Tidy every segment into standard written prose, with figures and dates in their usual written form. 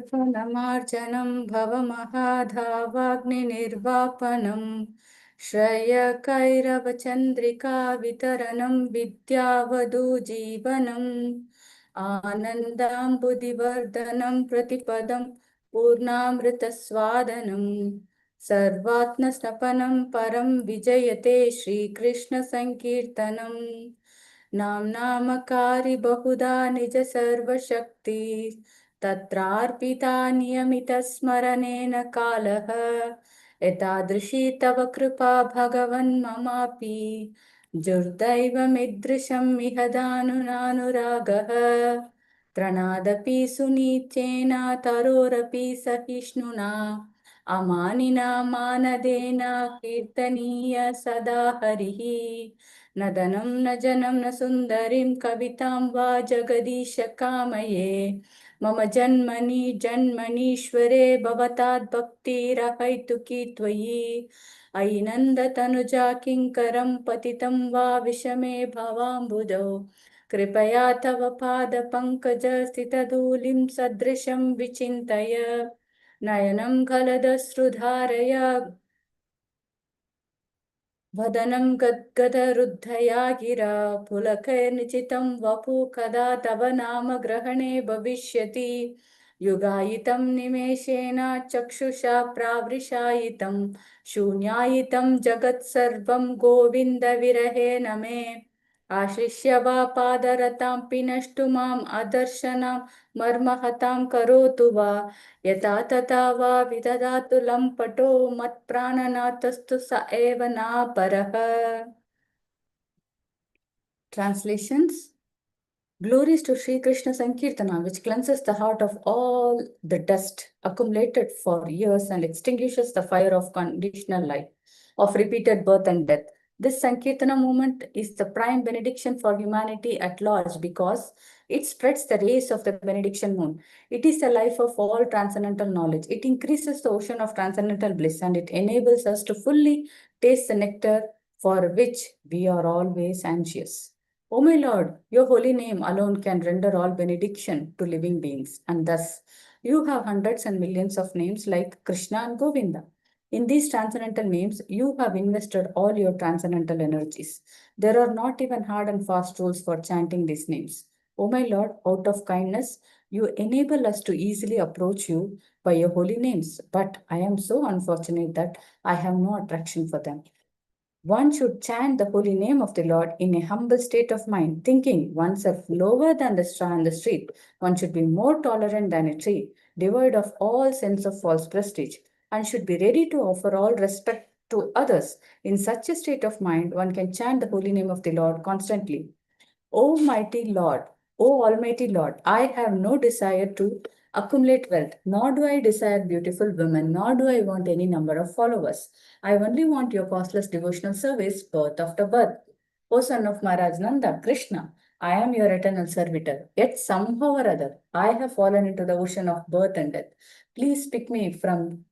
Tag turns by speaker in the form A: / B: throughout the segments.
A: दर्पणमार्जनं भवमहाधावाग्निनिर्वापनं श्रेयकैरवचन्द्रिका वितरणं विद्यावधूजीवनम् आनन्दाम्बुदिवर्धनं प्रतिपदं पूर्णामृतस्वादनं सर्वात्मस्नपनं परं विजयते श्रीकृष्णसङ्कीर्तनम् नामकारि बहुधा निज सर्वशक्ति तत्रार्पिता नियमितस्मरणेन कालः एतादृशी तव कृपा भगवन् ममापि दुर्दैवमीदृशं विहदानुरागः प्रणादपि सुनीत्येन तरोरपि सहिष्णुना अमानिना मानदेन कीर्तनीय सदा हरिः नदनं न जनं न सुन्दरीं कवितां वा जगदीश कामये मम जन्मनि जन्मनीश्वरे भवताद्भक्तिरहैतुकी त्वयि अयि नन्दतनुजा किङ्करं पतितं वा विषमे भवाम्बुधौ कृपया तव पादपङ्कजस्थितधूलिं सदृशं विचिन्तय नयनं गलदश्रुधारया वदनं गद्गदरुद्धया गिरा पुलकैर्निचितं वपु कदा तव नाम ग्रहणे भविष्यति युगायितं निमेषेण चक्षुषा प्रावृषायितं शून्यायितं जगत्सर्वं गोविन्द विरहेण मे आश्लिष्य वा पादरतां पिनष्टु माम् अदर्शनां मर्महतां करोतु वा यथा तथा वा विदधातु लम्पटो मत्प्राणनाथस्तु स एव नापरः. Translations. Glories to Sri Krishna Sankirtana, which cleanses the heart of all the dust accumulated for years and extinguishes the fire of conditional life, of repeated birth and death. This Sankirtana movement is the prime benediction for humanity at large because it spreads the rays of the benediction moon. It is the life of all transcendental knowledge. It increases the ocean of transcendental bliss and it enables us to fully taste the nectar for which we are always anxious. O my Lord, your holy name alone can render all benediction to living beings, and thus you have hundreds and millions of names like Krishna and Govinda. In these transcendental names, you have invested all your transcendental energies. There are not even hard and fast rules for chanting these names. O my Lord, out of kindness, you enable us to easily approach you by your holy names, but I am so unfortunate that I have no attraction for them. One should chant the holy name of the Lord in a humble state of mind, thinking oneself lower than the straw on the street. One should be more tolerant than a tree, devoid of all sense of false prestige, and should be ready to offer all respect to others. In such a state of mind, one can chant the holy name of the Lord constantly. O mighty Lord, O Almighty Lord, I have no desire to accumulate wealth, nor do I desire beautiful women, nor do I want any number of followers. I only want your costless devotional service, birth after birth. O son of Maharaj Nanda, Krishna, I am your eternal servitor. Yet somehow or other, I have fallen into the ocean of birth and death. Please pick me from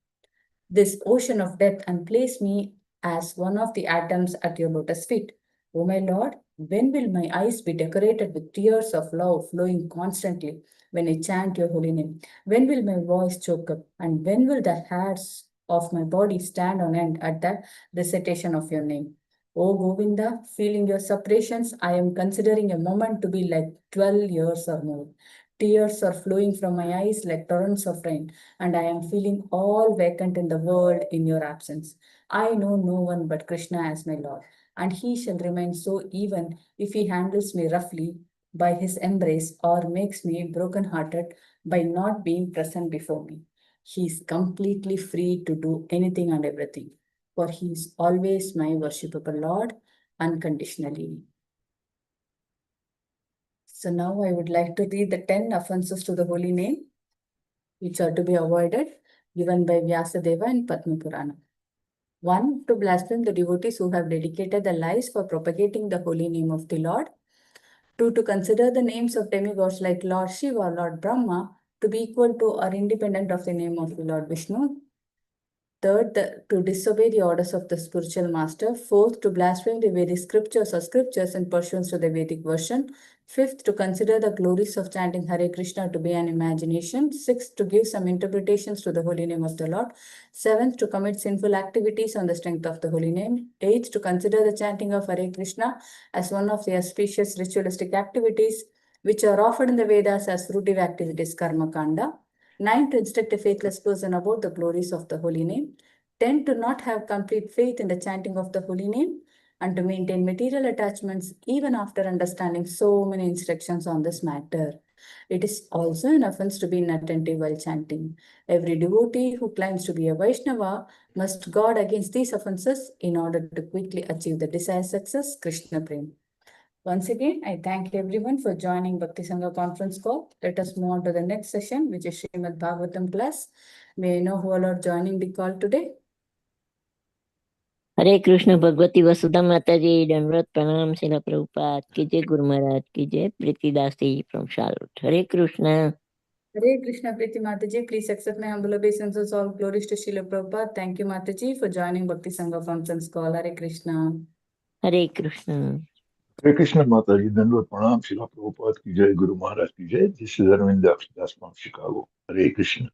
A: this ocean of death and place me as one of the atoms at your lotus feet. O my Lord, when will my eyes be decorated with tears of love flowing constantly when I chant your holy name? When will my voice choke up? And when will the hairs of my body stand on end at the recitation of your name? O Govinda, feeling your separations, I am considering a moment to be like 12 years or more. Tears are flowing from my eyes like torrents of rain, and I am feeling all vacant in the world in your absence. I know no one but Krishna as my Lord, and he shall remain so even if he handles me roughly by his embrace or makes me broken-hearted by not being present before me. He is completely free to do anything and everything, for he is always my worshipable Lord unconditionally. So now I would like to read the 10 offenses to the holy name, which are to be avoided, given by Vyasadeva in Padma Purana. 1. To blaspheme the devotees who have dedicated their lives for propagating the holy name of the Lord. 2. To consider the names of demigods like Lord Shiva or Lord Brahma to be equal to or independent of the name of the Lord Vishnu. Third, to disobey the orders of the spiritual master. Fourth, to blaspheme the Vedic scriptures or scriptures in pursuance to the Vedic version. Fifth, to consider the glories of chanting Hare Krishna to be an imagination. Sixth, to give some interpretations to the holy name of the Lord. Seventh, to commit sinful activities on the strength of the holy name. Eighth, to consider the chanting of Hare Krishna as one of the auspicious ritualistic activities which are offered in the Vedas as fruitive activities, karma kanda. 9, to instruct a faithless person about the glories of the holy name. 10, to not have complete faith in the chanting of the holy name and to maintain material attachments even after understanding so many instructions on this matter. It is also an offense to be inattentive while chanting. Every devotee who claims to be a Vaishnava must guard against these offenses in order to quickly achieve the desired success, Krishna Prem. Once again, I thank everyone for joining Bhakti Sangha conference call. Let us move on to the next session, which is Srimad Bhagavatam class. May I know who all are joining the call today?
B: हरे कृष्ण भगवती वसुधा माता जी दंडवत प्रणाम शिला प्रभुपाद की जय गुरु महाराज की जय Pritidas ji from Charlotte Hare Krishna
A: Hare Krishna Priti Mataji, please accept my humble obeisances. All glories to Srila Prabhupada. Thank you Mataji for joining Bhakti Sangha conference call. Hare Krishna.
B: Hare Krishna
C: Hare Krishna Mataji, Dandavat Pranam, Srila Prabhupada ki jai, Guru Maharaj ki jai. This is Arvind Das from Chicago. Hare Krishna.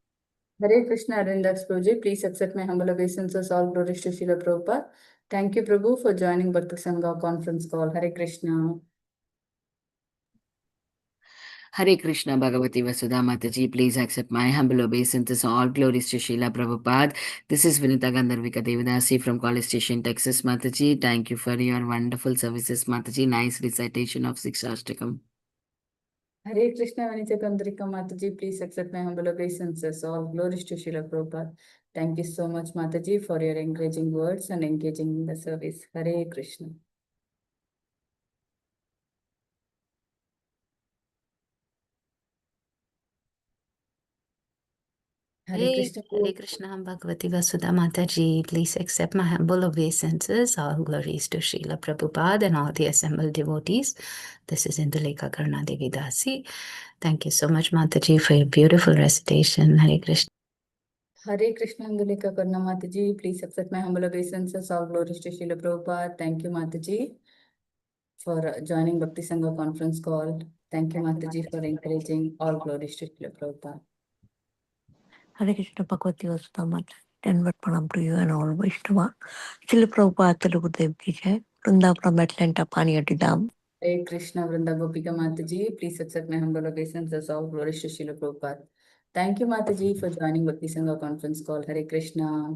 A: Hare Krishna Arindax Prabhuji, please accept my humble obeisances. All glories to Srila Prabhupada. Thank you Prabhu for joining Bhakti Sangha conference call. Hare Krishna.
D: Hare Krishna Bhagavati Vasudha Mataji, please accept my humble obeisances. All glories to Srila Prabhupada. This is Vinita Gandharvika Devidasi from College Station, Texas, Mataji. Thank you for your wonderful services, Mataji. Nice recitation of Sikshashtakam.
A: Hare Krishna Vanita Gandharika Mataji, please accept my humble obeisances. All glories to Srila Prabhupada. Thank you so much Mataji for your encouraging words and engaging in the service. Hare Krishna.
E: Hare Krishna, Bhagavati Vasudha Mataji. Please accept my humble obeisances. All glories to Srila Prabhupada and all the assembled devotees. This is Indulekha Karna Devi Dasi. Thank you so much, Mataji, for your beautiful recitation. Hare Krishna.
A: Hare Krishna Indulekha Karna Mataji. Please accept my humble obeisances. All glories to Srila Prabhupada. Thank you Mataji for joining Bhakti Sangha conference call. Thank you Mataji for encouraging. All glories to Srila Prabhupada.
F: Hare Krishna Bhagavati Vasudha Mata. Denver Pranam to you and all Vaishnava. Srila Prabhupada Telugu Dev ki jai. Vrinda from Atlanta, Paniyati Dham.
A: Hare Krishna Vrinda Gopika Mataji. Please accept my humble obeisances. All glories to Srila Prabhupada. Thank you Mataji for joining Bhakti Sangha conference call. Hare Krishna.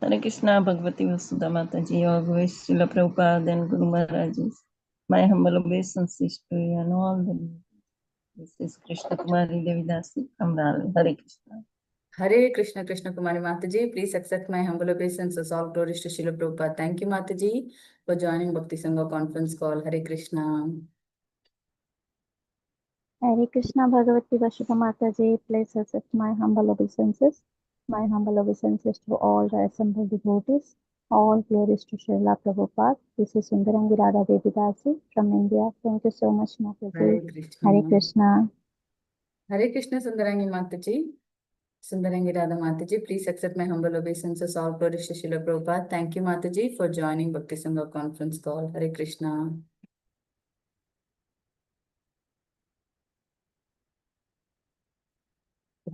G: Hare Krishna Bhagavati Vasudha Mataji, all glories to Srila Prabhupada and Guru Maharaj. My humble obeisances to you and all the. This is Krishna Kumari Devidasi from Raleigh. Hare Krishna.
A: Hare Krishna Krishna Kumari Mataji, please accept my humble obeisances. All glories to Srila Prabhupada. Thank you Mataji for joining Bhakti Sangha conference call. Hare Krishna.
H: Hare Krishna Bhagavati Vasudha Mataji, please accept my humble obeisances. My humble obeisances to all the assembled devotees. All glories to Srila Prabhupada. This is Sundarangi Radha Devidasi from India. Thank you so much, Mataji.
A: Hare Krishna.
H: Hare Krishna.
A: Hare Krishna Sundarangi Mataji. Sundarangi Radha Mataji, please accept my humble obeisances. All glories to Srila Prabhupada. Thank you Mataji for joining Bhakti Sangha conference call. Hare Krishna.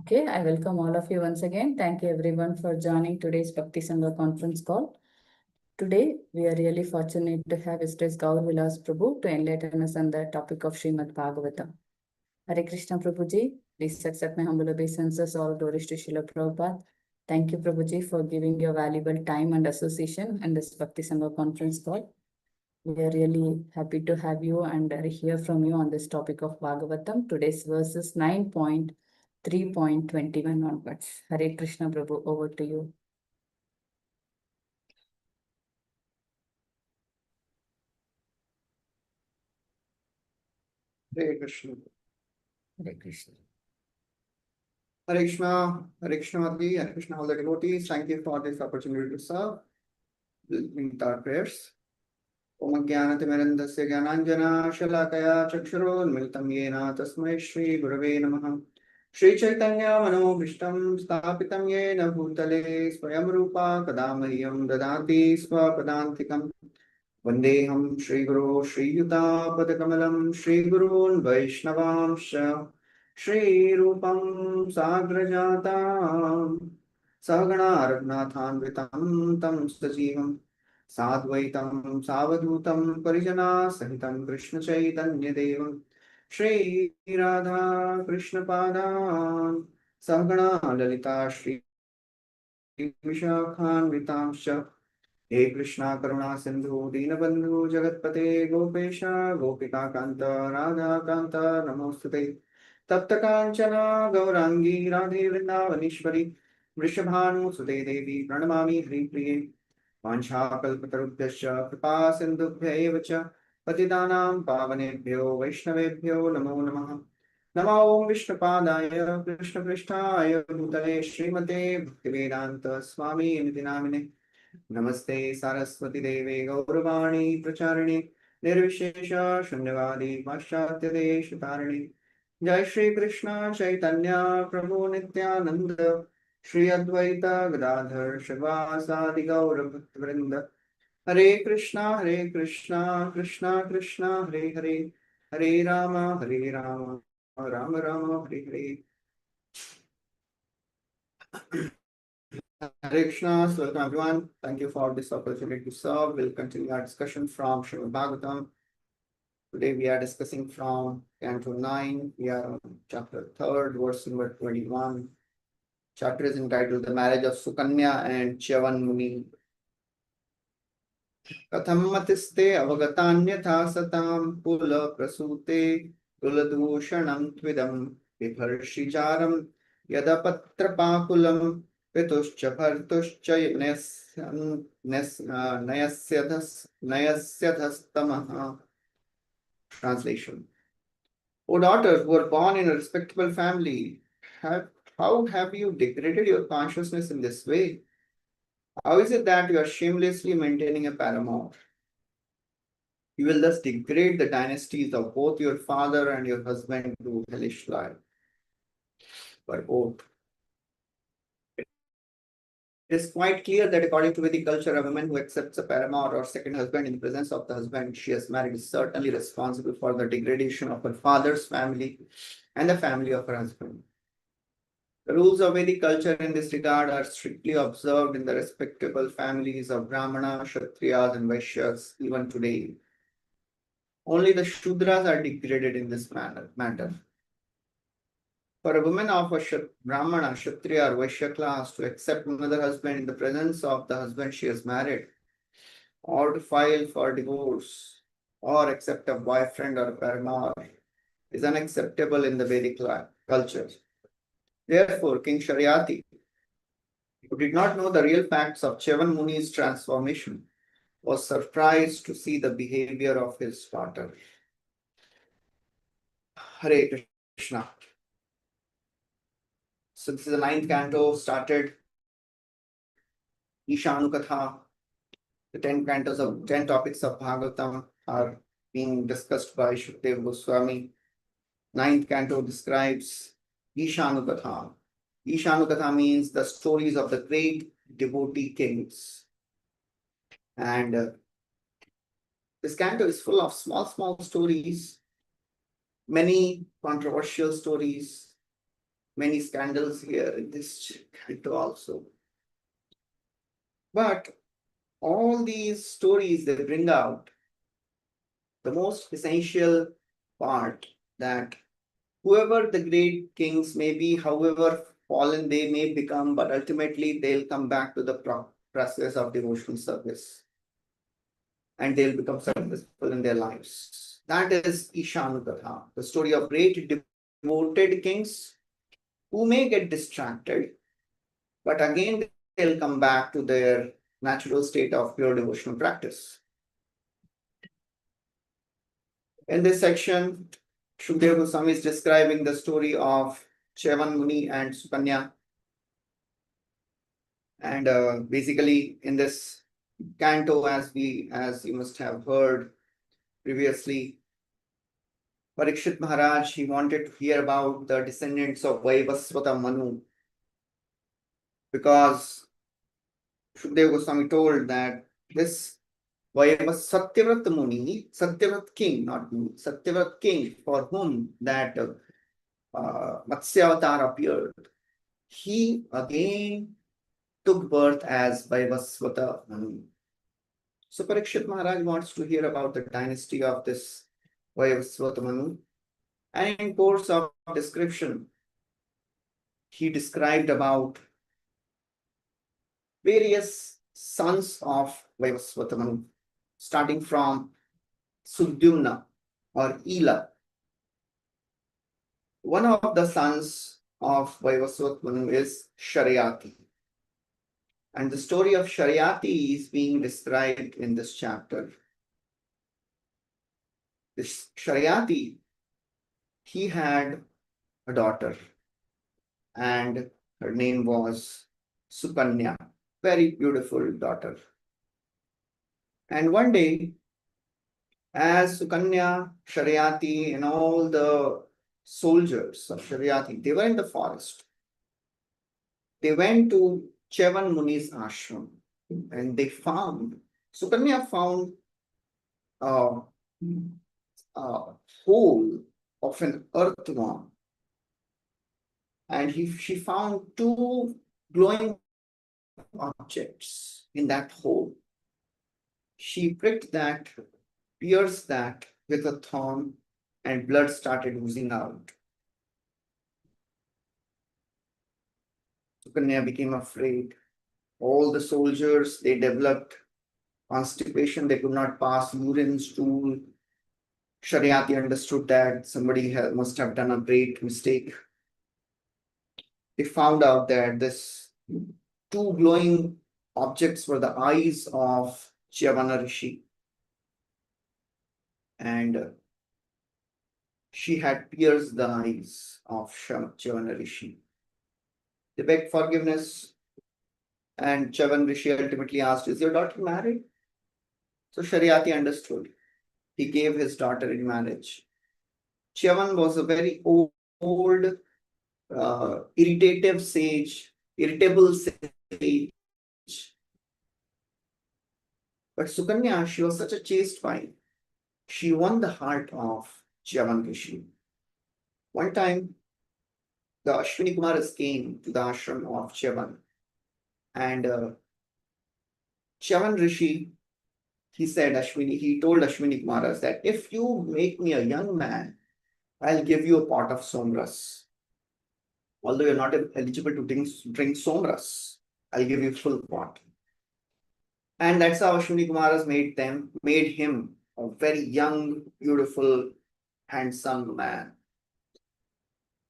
A: Okay, I welcome all of you once again. Thank you everyone for joining today's Bhakti Sangha conference call. Today, we are really fortunate to have His Grace Gaur Vilas Prabhu to enlighten us on the topic of Srimad Bhagavatam. Hare Krishna Prabhuji, please accept my humble obeisances. All glories to Srila Prabhupada. Thank you Prabhuji for giving your valuable time and association in this Bhakti Sangha conference call. We are really happy to have you and hear from you on this topic of Bhagavatam. Today's verses 9.3.21 onwards. Hare Krishna Prabhu, over to you.
I: Hare Krishna.
A: Hare Krishna.
I: Hare Krishna, Hare Krishna Mataji, Hare Krishna all the devotees. Thank you for this opportunity to serve. With our prayers. Om Jnanatimirandasya Jnananjana Shalakaya Chakshurunmilitam Yena Tasmai Shri Gurave Namaha. Shri Chaitanya Manobhishtam Stapitam Yena Bhutale Swayam Rupa Kadamahyam Dadati Swapadantikam Vandeham Shri Guru Shri Yuta Padakamalam Shri Gurun Vaishnavamsha Shri Rupam Sagrajatam Sagana Ragnathanvitam Tam Sajivam Sadvaitam Savadutam Parijana Sahitam Krishna Chaitanya Devam Shri Radha Krishna Padam Sagana Lalita Shri Vishakhan Vitamsha He Krishna Karuna Sindhu Dinabandhu Jagatpate Gopesha Gopika Kanta Radha Kanta Namostute Tapta Kanchana Gaurangi Radhe Vrindavanishwari Vrishabhanu Sute Devi Pranamami Hri Priye Vanchakalpatarubhyascha Kripa Sindhubhya Evacha Patidanam Pavanebhyo Vaishnavebhyo Namo Namaha Namo Om Vishnupadaya Krishna Prishtaya Bhutale Srimate Bhaktivedanta Swami Niti Namine Namaste Saraswati Deve Gauravani Pracharine Nirvishesha Shunyavadi Paschatya Deshatarine Jai Shri Krishna Chaitanya Prabhu Nityananda Shri Advaita Gadadhar Shivasadi Gaura Bhaktavrinda Hare Krishna Krishna Krishna Hare Hare Hare Rama Rama Rama Hare Hare Hare Krishna, welcome everyone. Thank you for this opportunity to serve. We'll continue our discussion from Srimad Bhagavatam. Today we are discussing from Canto 9. We are on chapter 3, verse number 21. Chapter is entitled The Marriage of Sukanya and Chyavan Muni. Katham matiste avagatanyatha satam pula prasute kuladushanam twidam viparshijaram yadapatrapakulam Pituscha Bhartuscha Nayasyadhastamaha. Translation. O daughters who are born in a respectable family, how have you degraded your consciousness in this way? How is it that you are shamelessly maintaining a paramour? You will thus degrade the dynasties of both your father and your husband to hellish life. But both. It is quite clear that according to Vedic culture, a woman who accepts a paramour or second husband in the presence of the husband she has married is certainly responsible for the degradation of her father's family and the family of her husband. The rules of Vedic culture in this regard are strictly observed in the respectable families of Brahmana, Kshatriyas, and Vaishyas even today. Only the Shudras are degraded in this matter. For a woman of a Brahmana, Kshatriya, or Vaishya class to accept another husband in the presence of the husband she has married, or to file for divorce, or accept a boyfriend or a paramour is unacceptable in the Vedic culture. Therefore, King Sharyati, who did not know the real facts of Chyavan Muni's transformation, was surprised to see the behavior of his daughter. Hare Krishna. So this is the 9th canto, started Ishanukatha. The 10 topics of Bhagavatam are being discussed by Shukdev Goswami. 9th canto describes Ishanukatha. Ishanukatha means the stories of the great devotee kings. And this canto is full of small stories, many controversial stories, many scandals here in this canto also. But all these stories, they bring out the most essential part, that whoever the great kings may be, however fallen they may become, but ultimately they'll come back to the process of devotional service and they'll become successful in their lives. That is Ishanukatha, the story of great devoted kings who may get distracted, but again they'll come back to their natural state of pure devotional practice. In this section, Shukdev Goswami is describing the story of Chyavan Muni and Sukanya. And basically in this canto, as you must have heard previously, Parikshit Maharaj, he wanted to hear about the descendants of Vaivasvata Manu, because Shukadeva Goswami told that this Satyavrat Muni, Satyavrat king, not Muni, Satyavrat king, for whom that Matsya avatar appeared, he again took birth as Vaivasvata Manu. So Parikshit Maharaj wants to hear about the dynasty of this Vaivasvata Manu. And in course of description, he described about various sons of Vaivasvata Manu, starting from Sudyumna or Ela. One of the sons of Vaivasvata Manu is Sharyati. And the story of Sharyati is being described in this chapter. This Sharyati, he had a daughter, and her name was Sukanya, very beautiful daughter. And one day, as Sukanya, Sharyati, and all the soldiers of Sharyati, they were in the forest. They went to Chevan Muni's ashram, and they found, Sukanya found a hole of an earthworm, and she found two glowing objects in that hole. She pricked that, pierced that with a thorn, and blood started oozing out. Sukanya became afraid. All the soldiers, they developed constipation. They could not pass urine, stool. Sharyati understood that somebody must have done a great mistake. They found out that this two glowing objects were the eyes of Chavana Rishi. And she had pierced the eyes of Chavana Rishi. They begged forgiveness, and Chavan Rishi ultimately asked, "Is your daughter married?" So Sharyati understood. He gave his daughter in marriage. Chavan was a very old, irritable sage. But Sukanya, she was such a chaste wife. She won the heart of Chavan Rishi. One time, the Ashwini Kumaras came to the ashram of Chavan, and Chavan Rishi, he told Ashwini Kumaras that if you make me a young man, I'll give you a pot of somras. Although you're not eligible to drink somras, I'll give you full pot. And that's how Ashwini Kumaras made him a very young, beautiful, handsome man.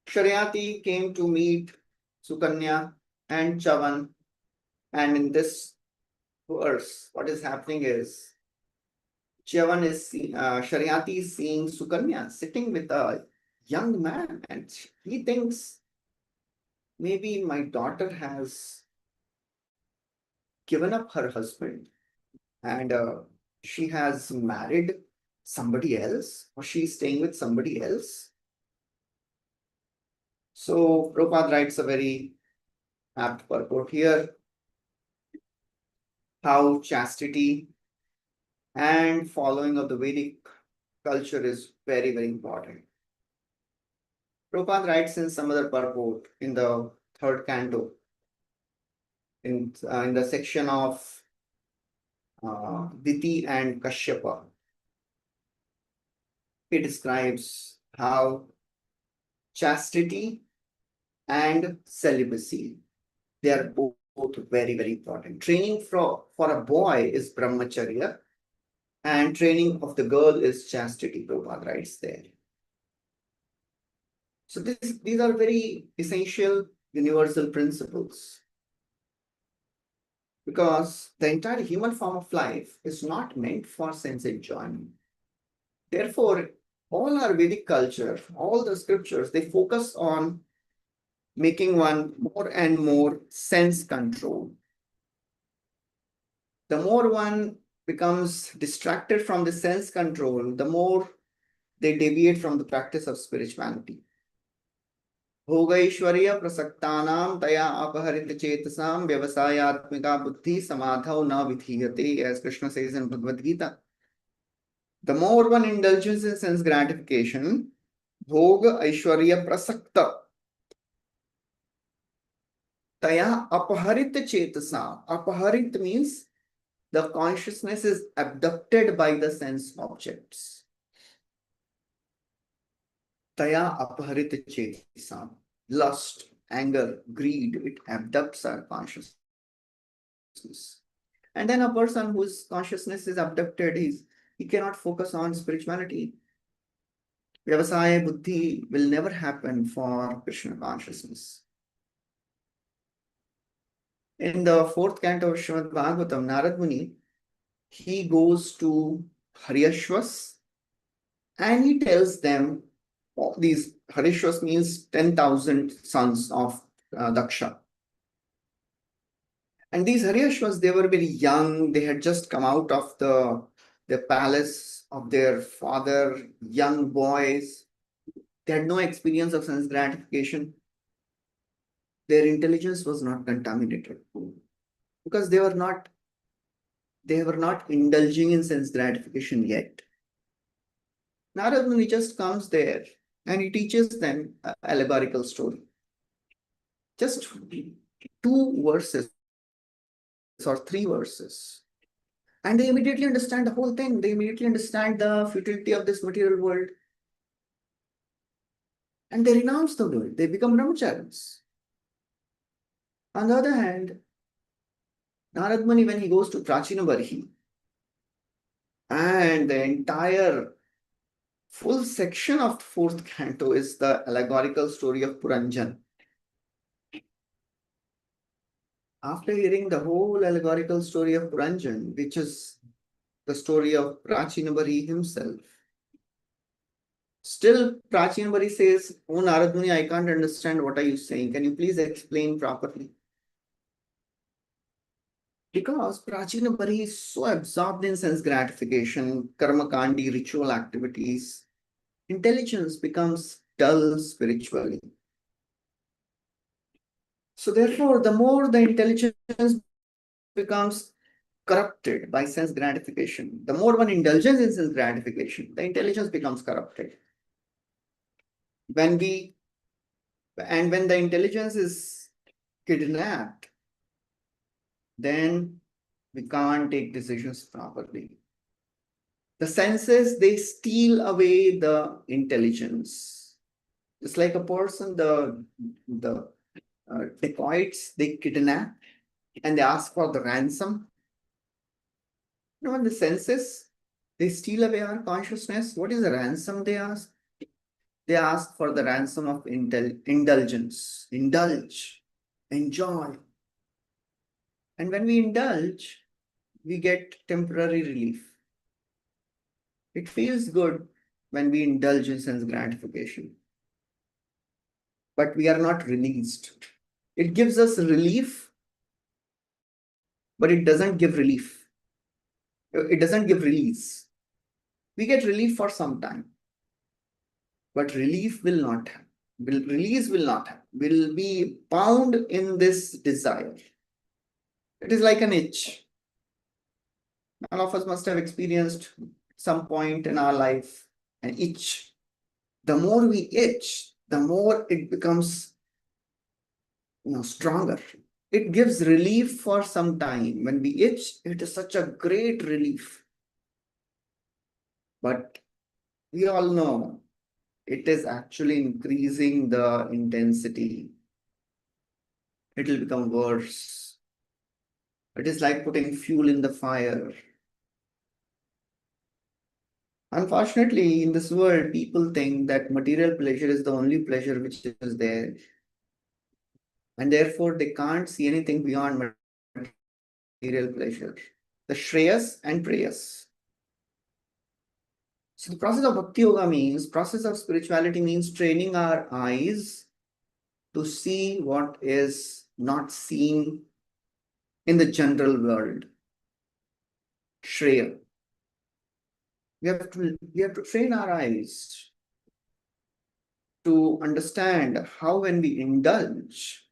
I: Sharyati came to meet Sukanya and Chavan, and in this verse, what is happening is Sharyati is seeing Sukanya sitting with a young man, and he thinks maybe my daughter has given up her husband and she has married somebody else, or she's staying with somebody else. So Prabhupada writes a very apt purport here, how chastity and following of the Vedic culture is very, very important. Prabhupada writes in some other purport in the third canto, in the section of Diti and Kashyapa. He describes how chastity and celibacy, they are both very, very important. Training for a boy is brahmacharya, and training of the girl is chastity, Prabhupada writes there. So these are very essential universal principles, because the entire human form of life is not meant for sense enjoyment. Therefore, all our Vedic culture, all the scriptures, they focus on making one more and more sense controlled. The more one becomes distracted from the sense control, the more they deviate from the practice of spirituality. Bhogaishwarya prasaktanam taya apaharita chetasam vyavasayatmika buddhi samadhau na vidhiyate, as Krishna says in Bhagavad Gita. The more one indulges in sense gratification, bhoga aishwarya prasakta taya apaharita chetasam. Apaharit means the consciousness is abducted by the sense objects. Taya apaharita chetasam. Lust, anger, greed, it abducts our consciousness. And then a person whose consciousness is abducted, he cannot focus on spirituality. Vyavasaya buddhi will never happen for Krishna consciousness. In the fourth canto of Srimad Bhagavatam, Narad Muni, he goes to Haryashvas and he tells them, these Haryashvas means 10,000 sons of Daksha. And these Haryashvas, they were very young. They had just come out of the palace of their father, young boys. They had no experience of sense gratification. Their intelligence was not contaminated because they were not indulging in sense gratification yet. Narad Muni just comes there and he teaches them an allegorical story. Just 2 verses or 3 verses. And they immediately understand the whole thing. They immediately understand the futility of this material world. And they renounce the world. They become brahmacharis. On the other hand, Narad Muni, when he goes to Prachina Barhi, and the entire full section of the fourth canto is the allegorical story of Puranjan. After hearing the whole allegorical story of Puranjan, which is the story of Prachinabari himself, still Prachinabari says, "Oh Narad Muni, I can't understand what are you saying. Can you please explain properly?" Because Prachinabari is so absorbed in sense gratification, karma kandi, ritual activities, intelligence becomes dull spiritually. So therefore, the more the intelligence becomes corrupted by sense gratification, the more one indulges in sense gratification, the intelligence becomes corrupted. When the intelligence is kidnapped, then we can't take decisions properly. The senses, they steal away the intelligence. It's like a person, the dacoits, they kidnap and they ask for the ransom. You know, the senses, they steal away our consciousness. What is the ransom they ask? They ask for the ransom of indulgence. Indulge, enjoy. And when we indulge, we get temporary relief. It feels good when we indulge in sense gratification. But we are not released. It gives us relief, but it doesn't give relief. It doesn't give release. We get relief for some time, but relief will not happen. Release will not happen. We'll be bound in this desire. It is like an itch. All of us must have experienced some point in our life an itch. The more we itch, the more it becomes stronger. It gives relief for some time. When we itch, it is such a great relief. But we all know it is actually increasing the intensity. It will become worse. It is like putting fuel in the fire. Unfortunately, in this world, people think that material pleasure is the only pleasure which is there. And therefore, they can't see anything beyond material pleasure. The Shreyas and Preyas. So the process of Bhakti Yoga means, process of spirituality means training our eyes to see what is not seen in the general world. Shreya. We have to train our eyes to understand how when we indulge,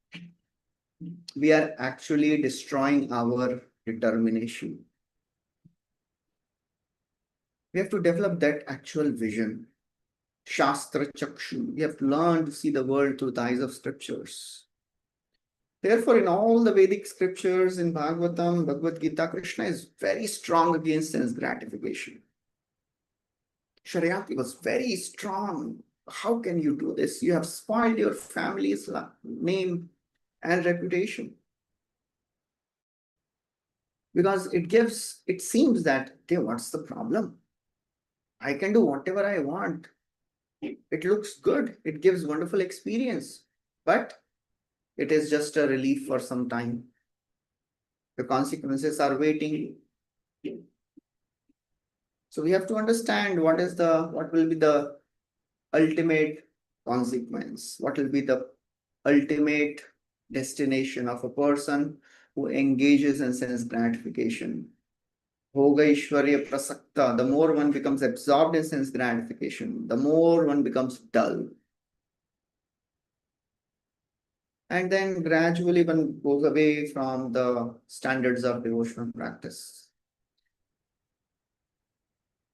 I: we are actually destroying our determination. We have to develop that actual vision. Shastra Chakshu. We have to learn to see the world through the eyes of scriptures. Therefore, in all the Vedic scriptures, in Bhagavatam, Bhagavad Gita, Krishna is very strong against sense gratification. Sharyati was very strong. How can you do this? You have spoiled your family's name and reputation. Because it seems that, okay, what's the problem? I can do whatever I want. It looks good. It gives wonderful experience. But it is just a relief for some time. The consequences are waiting. So we have to understand what will be the ultimate consequence. What will be the ultimate destination of a person who engages in sense gratification. Bhoga Ishwarya Prasakta, the more one becomes absorbed in sense gratification, the more one becomes dull. And then gradually one goes away from the standards of devotional practice.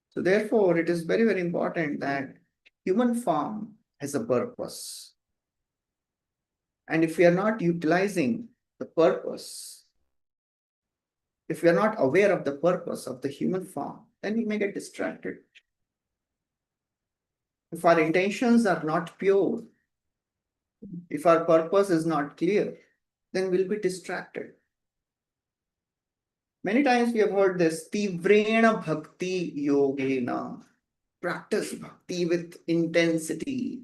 I: So therefore, it is very, very important that human form has a purpose. And if we are not utilizing the purpose, if we are not aware of the purpose of the human form, then we may get distracted. If our intentions are not pure, if our purpose is not clear, then we'll be distracted. Many times we have heard this, Tivrena Bhakti Yogena. Practice bhakti with intensity.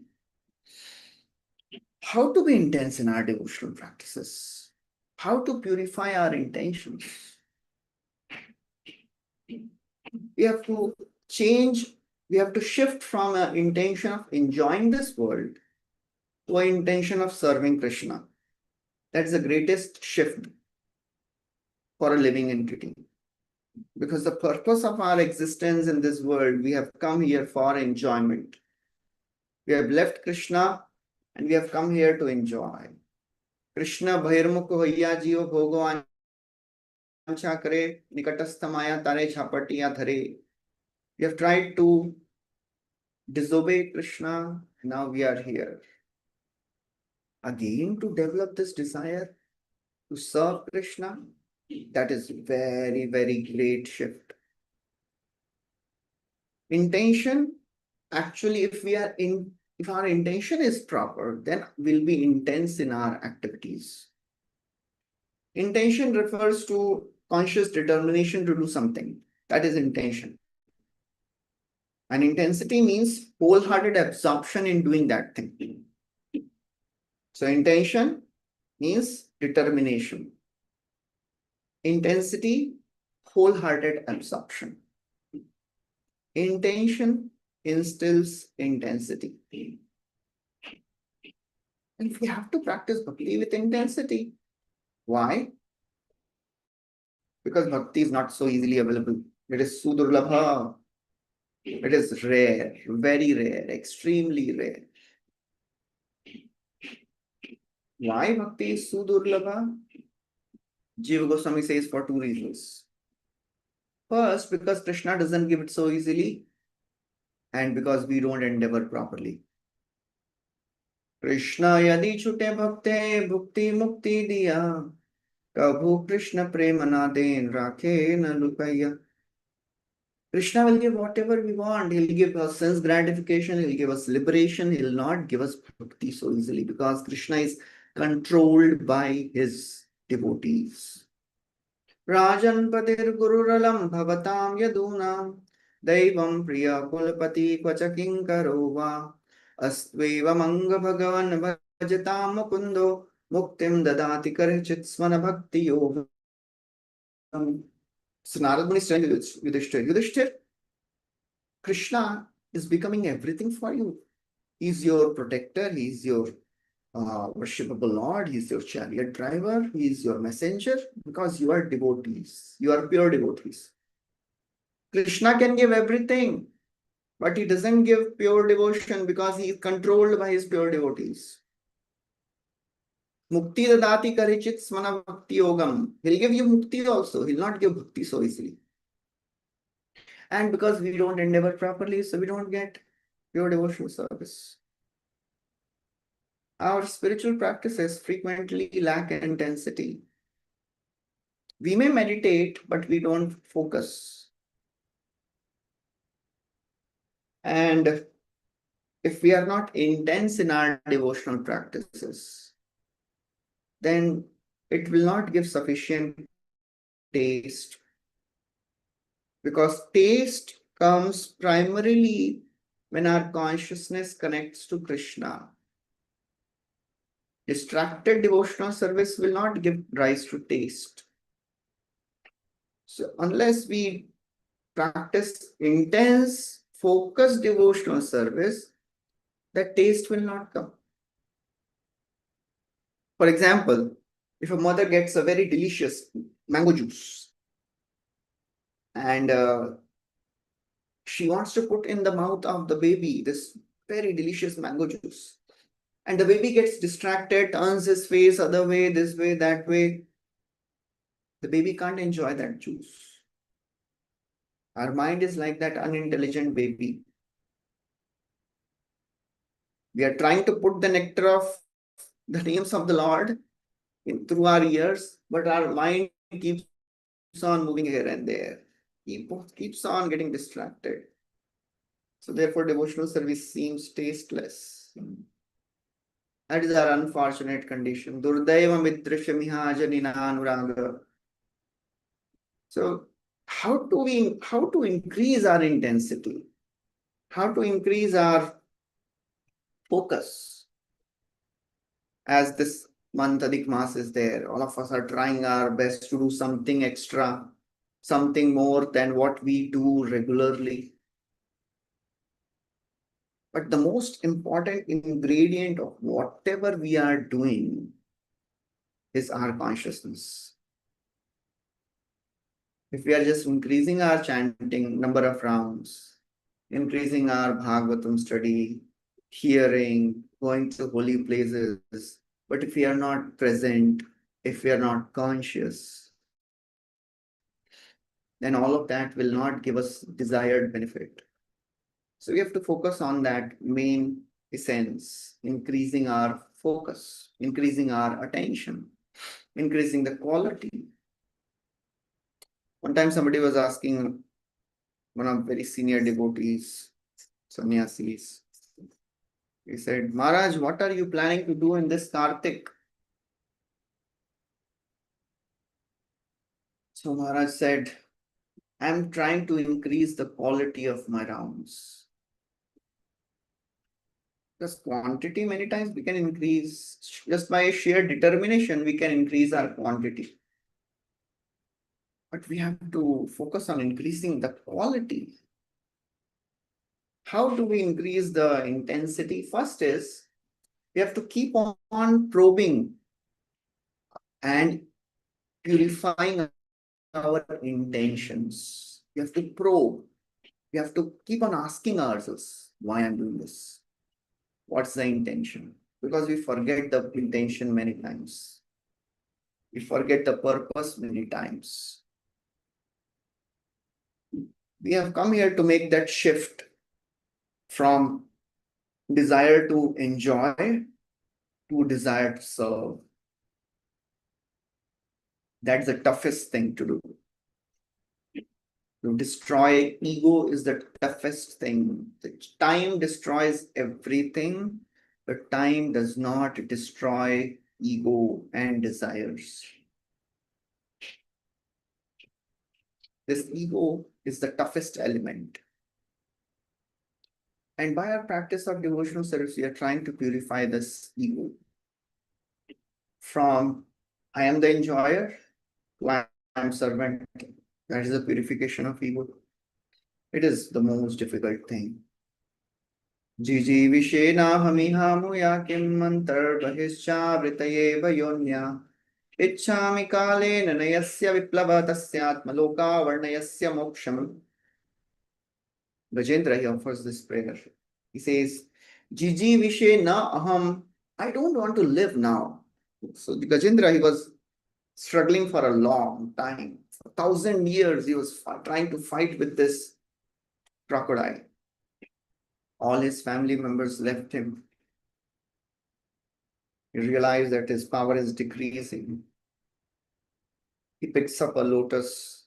I: How to be intense in our devotional practices? How to purify our intentions? We have to change, we have to shift from an intention of enjoying this world to an intention of serving Krishna. That's the greatest shift for a living entity. Because the purpose of our existence in this world, we have come here for enjoyment. We have left Krishna and we have come here to enjoy. Krishna bhairmukh hoiya jiyo bhogo ancha kare nikatasthamaya tare chapatiya dhare. We have tried to disobey Krishna. Now we are here again to develop this desire to serve Krishna. That is very, very great shift. Intention, actually, if our intention is proper, then we'll be intense in our activities. Intention refers to conscious determination to do something. That is intention. And intensity means wholehearted absorption in doing that thing. So intention means determination. Intensity, wholehearted absorption. Intention instills intensity. And we have to practice bhakti with intensity. Why? Because bhakti is not so easily available. It is sudurlabha. It is rare, very rare, extremely rare. Why bhakti is sudurlabha? Jiva Goswami says for two reasons. First, because Krishna doesn't give it so easily, and because we don't endeavor properly. Krishna yadi chute bhakte bhukti mukti diya, Prabhu Krishna premana den rakhe na lukaya. Krishna will give whatever we want. He'll give us sense gratification. He'll give us liberation. He'll not give us bhakti so easily because Krishna is controlled by his devotees. Rajan patir gururalam bhavatam yadunam daivam priya kulpati kvachaking karova astveva manga bhagavan bhajatam mukundo muktim dadati karichit svana bhakti yoga. So Narad Muni is telling Yudhishthir, Yudhishthir, Krishna is becoming everything for you. He's your protector. He's your worshipable Lord. He's your chariot driver. He's your messenger because you are devotees. You are pure devotees. Krishna can give everything, but he doesn't give pure devotion because he is controlled by his pure devotees. Mukti dadati karichit smana bhakti yogam. He'll give you mukti also. He'll not give bhakti so easily. And because we don't endeavor properly, so we don't get pure devotional service. Our spiritual practices frequently lack intensity. We may meditate, but we don't focus. And if we are not intense in our devotional practices, then it will not give sufficient taste. Because taste comes primarily when our consciousness connects to Krishna. Distracted devotional service will not give rise to taste. So unless we practice intense, focused devotional service, the taste will not come. For example, if a mother gets a very delicious mango juice and she wants to put in the mouth of the baby this very delicious mango juice, and the baby gets distracted, turns his face other way, this way, that way, the baby can't enjoy that juice. Our mind is like that unintelligent baby. We are trying to put the nectar of the names of the Lord through our ears, but our mind keeps on moving here and there. Keeps on getting distracted. So therefore, devotional service seems tasteless. That is our unfortunate condition. Durdaiva midrishamiha janina anuraga. So how to increase our intensity? How to increase our focus? As this month Adhik Maas is there, all of us are trying our best to do something extra, something more than what we do regularly. But the most important ingredient of whatever we are doing is our consciousness. If we are just increasing our chanting number of rounds, increasing our Bhagavatam study, hearing, going to holy places, but if we are not present, if we are not conscious, then all of that will not give us desired benefit. So we have to focus on that main essence, increasing our focus, increasing our attention, increasing the quality. One time somebody was asking one of very senior devotees, sannyasis, he said, Maharaj, what are you planning to do in this Kartik? So Maharaj said, I'm trying to increase the quality of my rounds. Because quantity, many times we can increase, just by sheer determination, we can increase our quantity. But we have to focus on increasing the quality. How do we increase the intensity? First is, we have to keep on probing and purifying our intentions. We have to probe. We have to keep on asking ourselves, why I'm doing this? What's the intention? Because we forget the intention many times. We forget the purpose many times. We have come here to make that shift from desire to enjoy to desire to serve. That's the toughest thing to do. To destroy ego is the toughest thing. The time destroys everything, but time does not destroy ego and desires. This ego is the toughest element. And by our practice of devotional service, we are trying to purify this ego from I am the enjoyer to I am servant. That is the purification of ego. It is the most difficult thing. Jiji vishena hamihamu yakim mantar bahischa vritayeva yonya ichchami kale nanayasya viplava tasyatma loka varnayasya moksham Gajendra, he offers this prayer. He says, Jiji Vishe na aham, I don't want to live now. So the Gajendra, he was struggling for a long time. For 1,000 years, he was trying to fight with this crocodile. All his family members left him. He realized that his power is decreasing. He picks up a lotus.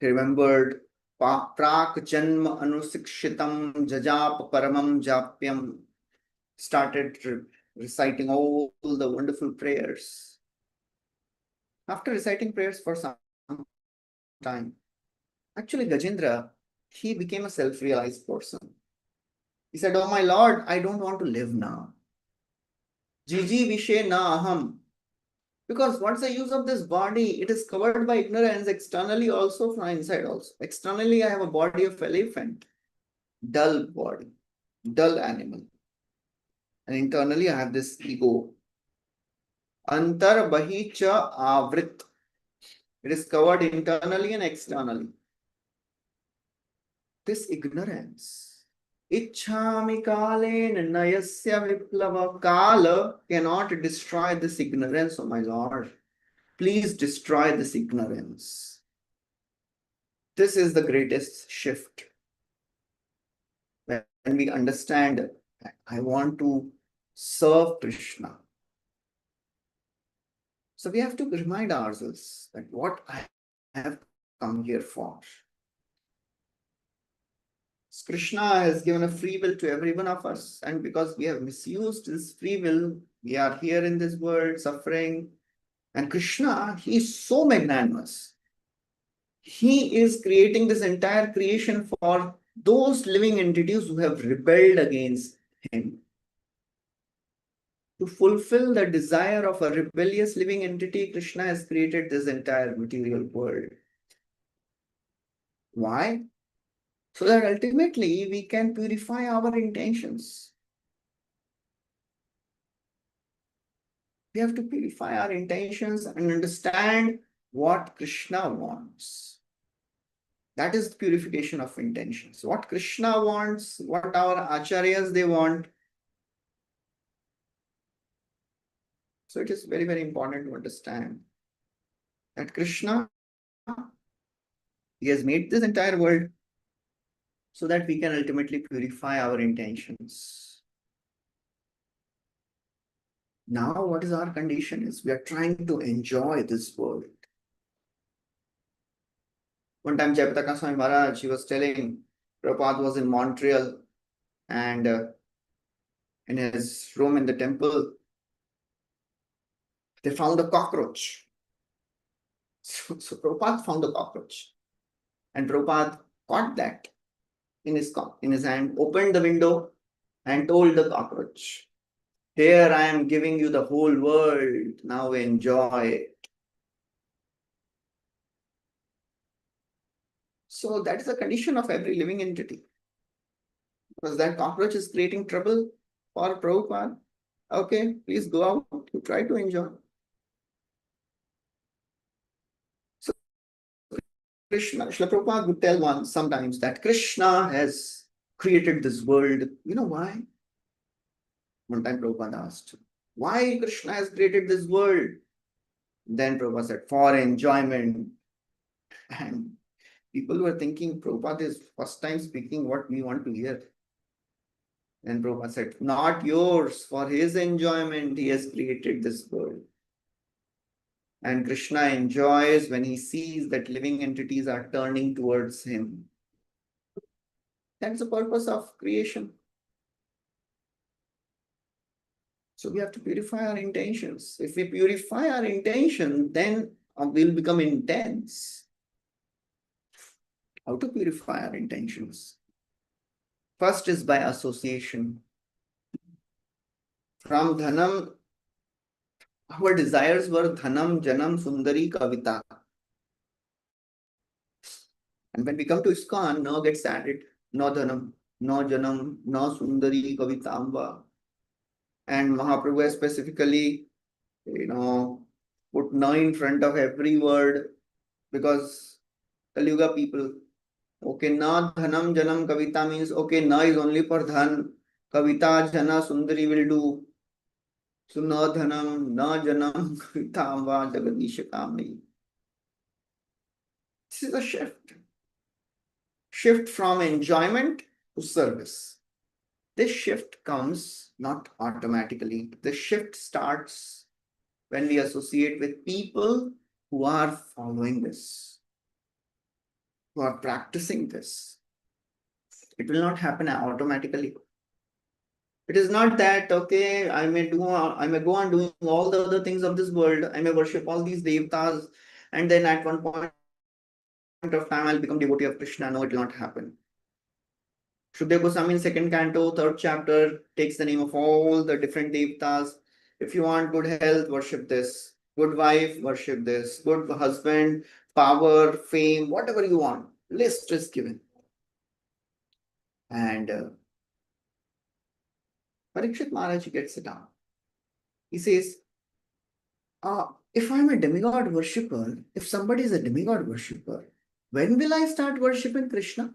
I: He remembered Prak Janma Anusikshitam Jajap Paramam Japyam. Started reciting all the wonderful prayers. After reciting prayers for some time, actually Gajendra, he became a self-realized person. He said, oh my Lord, I don't want to live now. Jiji Vishe na aham. Because what's the use of this body? It is covered by ignorance externally also, from inside also. Externally, I have a body of elephant, dull body, dull animal. And internally, I have this ego. Antar bahi cha avrit. It is covered internally and externally. This ignorance. Ichhami kale nayasya viplava kala cannot destroy this ignorance, oh my Lord. Please destroy this ignorance. This is the greatest shift. When we understand, I want to serve Krishna. So we have to remind ourselves that what I have come here for. Krishna has given a free will to every one of us, and because we have misused this free will, we are here in this world suffering. And Krishna, he is so magnanimous. He is creating this entire creation for those living entities who have rebelled against him. To fulfill the desire of a rebellious living entity, Krishna has created this entire material world. Why? So that ultimately we can purify our intentions. We have to purify our intentions and understand what Krishna wants. That is the purification of intentions. What Krishna wants, what our acharyas they want. So it is very, very important to understand that Krishna, he has made this entire world so that we can ultimately purify our intentions. Now, what is our condition is we are trying to enjoy this world. One time, Jayapataka Swami Maharaj, he was telling, Prabhupada was in Montreal, and in his room in the temple, they found a cockroach. So Prabhupada found a cockroach, and Prabhupada caught that in his hand, opened the window, and told the cockroach, here I am giving you the whole world, now enjoy it. So that is the condition of every living entity. Because that cockroach is creating trouble for Prabhupada. Okay, please go out, you try to enjoy. So Krishna, Srila Prabhupada would tell one sometimes that Krishna has created this world. You know why? One time Prabhupada asked, why Krishna has created this world? Then Prabhupada said, for enjoyment. And people were thinking Prabhupada is first time speaking what we want to hear. And Prabhupada said, not yours, for his enjoyment he has created this world. And Krishna enjoys when he sees that living entities are turning towards him. That's the purpose of creation. So we have to purify our intentions. If we purify our intention, then we'll become intense. How to purify our intentions? First is by association. From Dhanam, our desires were Dhanam, Janam, Sundari, Kavita. And when we come to ISKCON, no gets added. No Dhanam, no Janam, no Sundari, Kavitamba. And Mahaprabhu has specifically, put no in front of every word because Kali Yuga people, Okay, na dhanam janam kavita means, okay, na is only for dhan. Kavita jana sundari will do. So na dhanam, na janam kavita va jagadisha kamni. This is a shift. Shift from enjoyment to service. This shift comes not automatically. The shift starts when we associate with people who are following this, who are practicing this. It will not happen automatically. It is not that, okay, I may go on doing all the other things of this world. I may worship all these devtas, and then at one point of time I'll become devotee of Krishna. No, it will not happen. Shukdev Goswami in second canto, third chapter, takes the name of all the different devtas. If you want good health, worship this. Good wife, worship this. Good husband, power, fame, whatever you want. List is given. And Parikshit Maharaj gets it down. He says, if I'm a demigod worshipper, if somebody is a demigod worshipper, when will I start worshipping Krishna?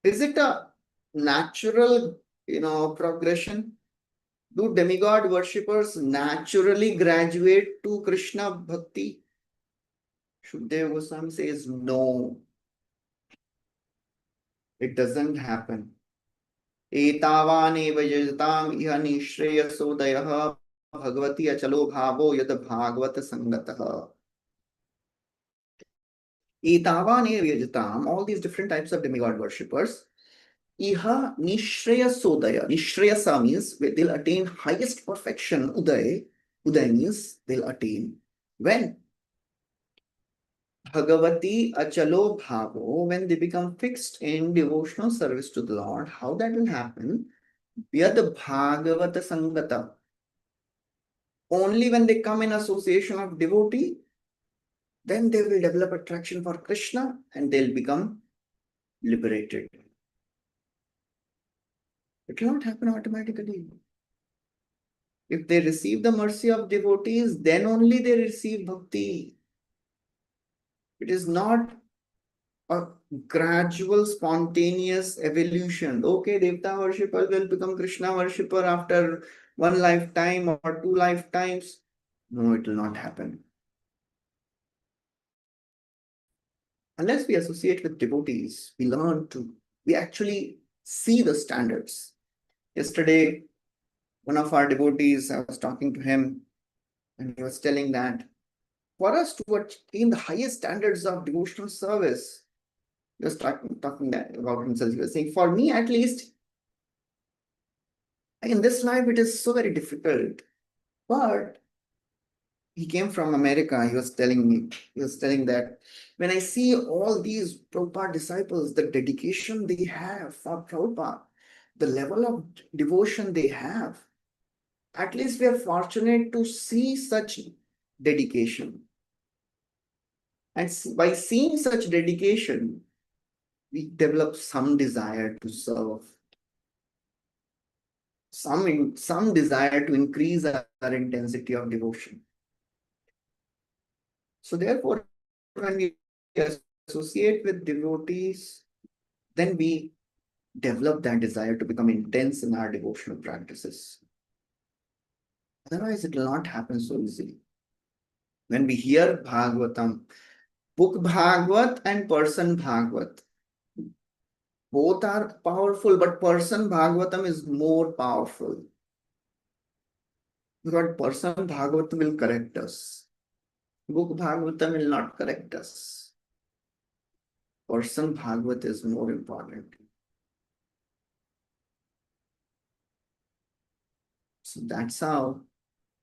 I: Is it a natural, progression? Do demigod worshippers naturally graduate to Krishna bhakti? Shukdev Goswami says no. It doesn't happen. Etavane vajatam iha nishreyasodayah bhagavati achalo bhavo yad bhagavata sangatah. Etavane vajatam, all these different types of demigod worshippers, iha nishreyasodaya. Nishreyasa means they'll attain highest perfection. Uday means they'll attain when? Bhagavati achalo bhavo, when they become fixed in devotional service to the Lord. How that will happen? Yad bhagavata sangata. Only when they come in association of devotee, then they will develop attraction for Krishna and they'll become liberated. It will not happen automatically. If they receive the mercy of devotees, then only they receive bhakti. It is not a gradual, spontaneous evolution. Okay, Devta worshipper will become Krishna worshipper after one lifetime or two lifetimes. No, it will not happen. Unless we associate with devotees, we actually see the standards. Yesterday, one of our devotees, I was talking to him, and he was telling that for us to attain the highest standards of devotional service, he was talking that about himself. He was saying, for me at least, in this life, it is so very difficult. But he came from America. He was telling that when I see all these Prabhupada disciples, the dedication they have for Prabhupada, the level of devotion they have, at least we are fortunate to see such dedication. And by seeing such dedication, we develop some desire to serve, some desire to increase our intensity of devotion. So therefore, when we associate with devotees, then we develop that desire to become intense in our devotional practices. Otherwise, it will not happen so easily. When we hear Bhagavatam, book Bhagavat and person Bhagavat, both are powerful, but person Bhagavatam is more powerful. Because person Bhagavatam will correct us. Book Bhagavatam will not correct us. Person Bhagavat is more important. So that's how,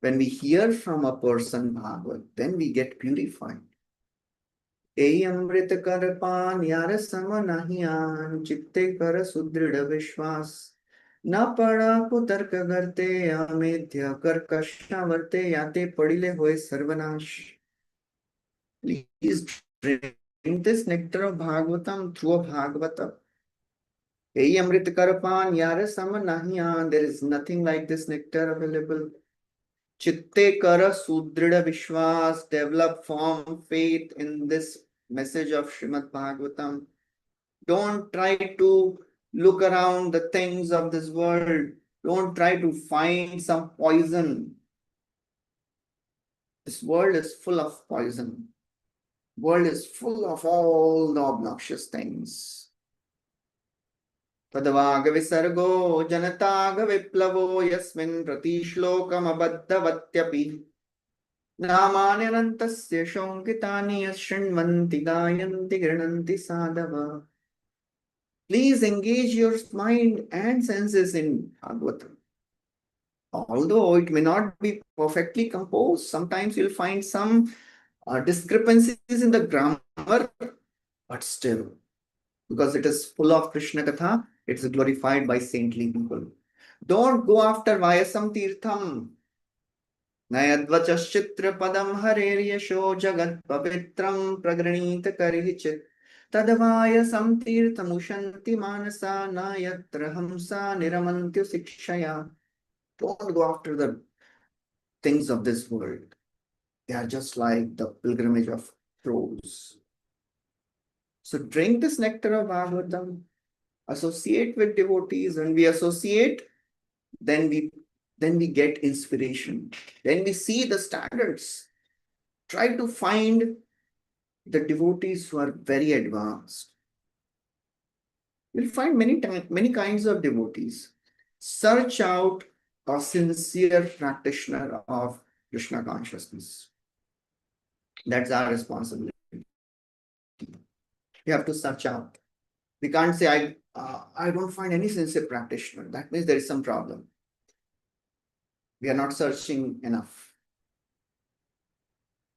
I: when we hear from a person Bhagavat, then we get purified. Ei amrit kar pan yar sama nahiyan, chitte kar sudrida vishwas. Na pada ko tark garte, amedhya kar kashna varte, yate padile hoye sarvanash. Please drink this nectar of Bhagavatam through a Bhagavatam. Ei amrit kar pan yar sama nahiyan, there is nothing like this nectar available. Chitte kara sudrida vishwas, develop firm faith in this message of Srimad Bhagavatam. Don't try to look around the things of this world. Don't try to find some poison. This world is full of poison. World is full of all the obnoxious things. Tadavaga visargo janataga viplavo yasmin pratishlokam abaddhavatyapi namanyanantasya shonkitani yashrunvanti gayanti grinanti sadava. Please engage your mind and senses in Bhagavatam. Although it may not be perfectly composed, sometimes you'll find some discrepancies in the grammar, but still, because it is full of Krishna Katha, it's glorified by saintly people. Don't go after Vayasam Tirtham. Nayadvachaschitra padam hareryasho jagat pavitram pragranita karichit. Tadavayasam tirthamushanti manasa nayatra hamsa niramantyu sikshaya. Don't go after the things of this world. They are just like the pilgrimage of crows. So drink this nectar of Bhagavatam, associate with devotees. When we associate, then we get inspiration. Then we see the standards. Try to find the devotees who are very advanced. You'll find many kinds of devotees. Search out a sincere practitioner of Krishna consciousness. That's our responsibility. We have to search out. We can't say, I don't find any sincere practitioner. That means there is some problem. We are not searching enough.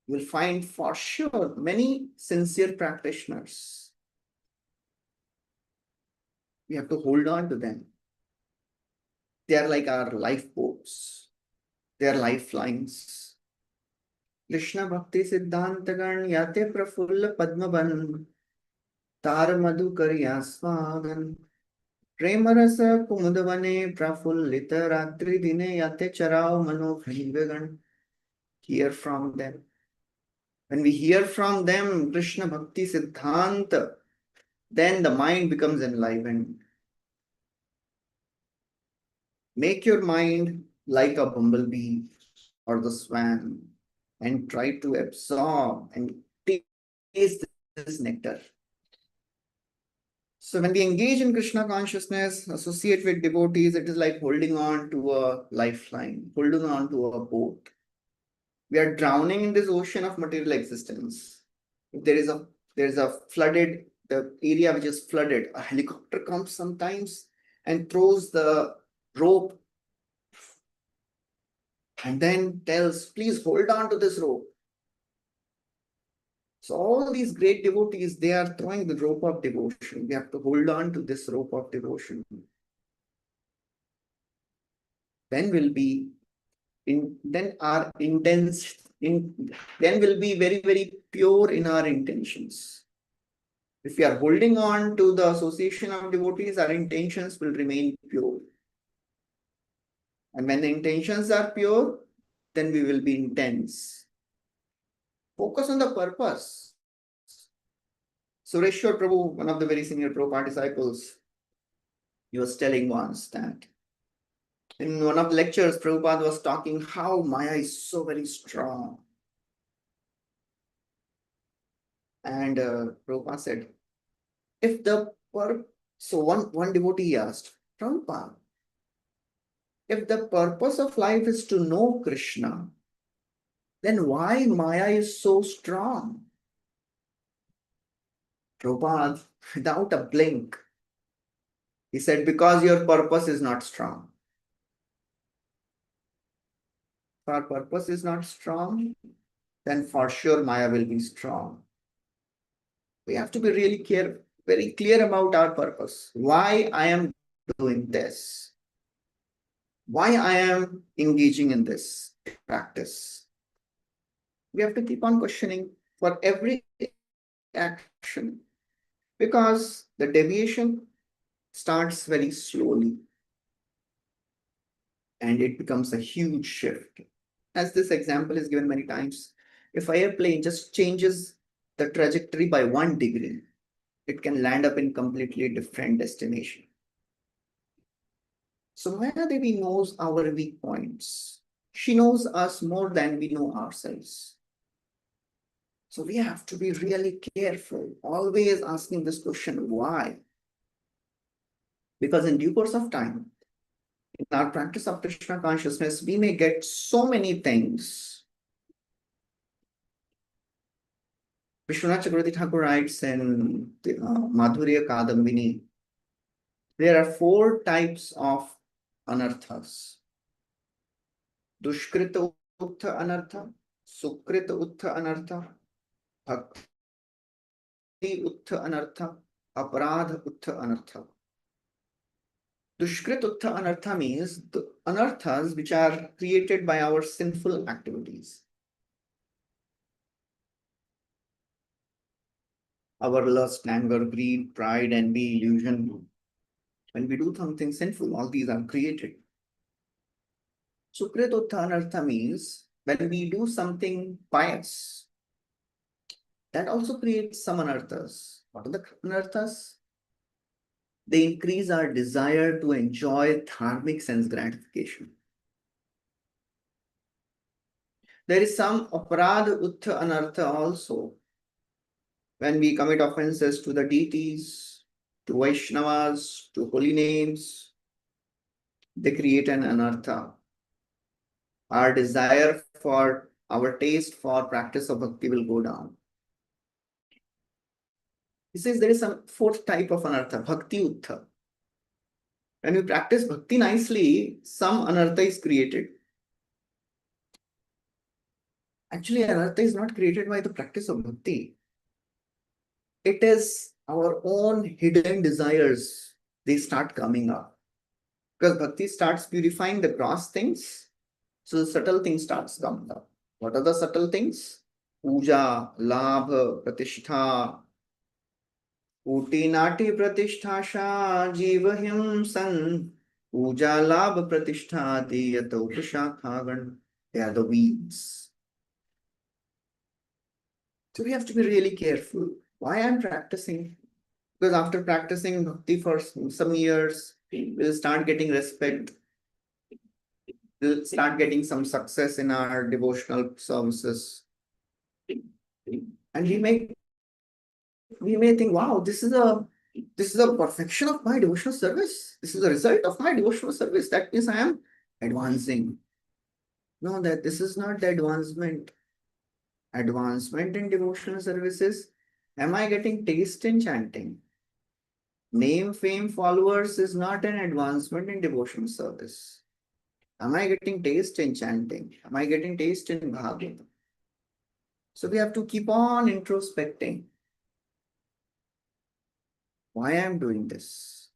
I: You will find for sure many sincere practitioners. We have to hold on to them. They are like our lifeboats. They are lifelines. Krishna Bhakti Siddhantagan Yate Prafulla Padmaban Tar Madhukariya Swagan Premarasa Kumudavane Prafullita Ratri Dine Yate Charao Mano Bhivagan. Hear from them. When we hear from them, Krishna Bhakti Siddhanta, then the mind becomes enlivened. Make your mind like a bumblebee or the swan and try to absorb and taste this nectar. So when we engage in Krishna consciousness, associate with devotees, it is like holding on to a lifeline, holding on to a boat. We are drowning in this ocean of material existence. If there is a flooded, the area which is flooded, a helicopter comes sometimes and throws the rope and then tells, please hold on to this rope. So all these great devotees, they are throwing the rope of devotion. We have to hold on to this rope of devotion. Then will be then our intents then will be very, very pure in our intentions. If we are holding on to the association of devotees, our intentions will remain pure. And when the intentions are pure, then we will be intense. Focus on the purpose. Sureshwar Prabhu, one of the very senior Prabhupada disciples, he was telling once that in one of the lectures, Prabhupada was talking how Maya is so very strong. And Prabhupada said, so one devotee asked, Prabhupada, if the purpose of life is to know Krishna, then why Maya is so strong? Prabhupada, without a blink, he said, because your purpose is not strong. If our purpose is not strong, then for sure Maya will be strong. We have to be really very clear about our purpose. Why I am doing this? Why I am engaging in this practice? We have to keep on questioning for every action, because the deviation starts very slowly and it becomes a huge shift. As this example is given many times, if airplane just changes the trajectory by 1 degree, it can land up in completely different destination. So Maya Devi knows our weak points. She knows us more than we know ourselves. So we have to be really careful, always asking this question, why? Because in due course of time, in our practice of Krishna consciousness, we may get so many things. Vishwanath Chakravarti Thakur writes in the, Madhurya Kadambini, there are 4 types of anarthas. Dushkrita Uttha Anartha, Sukrita Uttha Anartha, Bhakti Uttha Anartha, Aparadha Uttha Anartha. Dushkrit Uttha Anartha means the anarthas which are created by our sinful activities. Our lust, anger, greed, pride, envy, illusion. When we do something sinful, all these are created. Sukrit Uttha Anartha means when we do something pious, that also creates some anarthas. What are the anarthas? They increase our desire to enjoy dharmic sense gratification. There is some aparadha uttha anartha also. When we commit offenses to the deities, to Vaishnavas, to holy names, they create an anartha. Our desire for, our taste for practice of bhakti will go down. He says there is some 4th type of anartha, bhakti uttha. When we practice bhakti nicely, some anartha is created. Actually, anartha is not created by the practice of bhakti. It is our own hidden desires. They start coming up. Because bhakti starts purifying the gross things, so the subtle things starts coming up. What are the subtle things? Puja, labha, pratishtha, Uti nati pratisthasha jivahim san. Puja labha pratishtha diyata upashakhagan. They are the weeds. So we have to be really careful. Why I'm practicing? Because after practicing bhakti for some years, we'll start getting respect. We'll start getting some success in our devotional services. And we may think, wow, this is a perfection of my devotional service. This is the result of my devotional service. That means I am advancing. No, that this is not the advancement. Advancement in devotional services. Am I getting taste in chanting? Name, fame, followers is not an advancement in devotional service. Am I getting taste in chanting? Am I getting taste in Bhagavatam? So we have to keep on introspecting. Why I am doing this?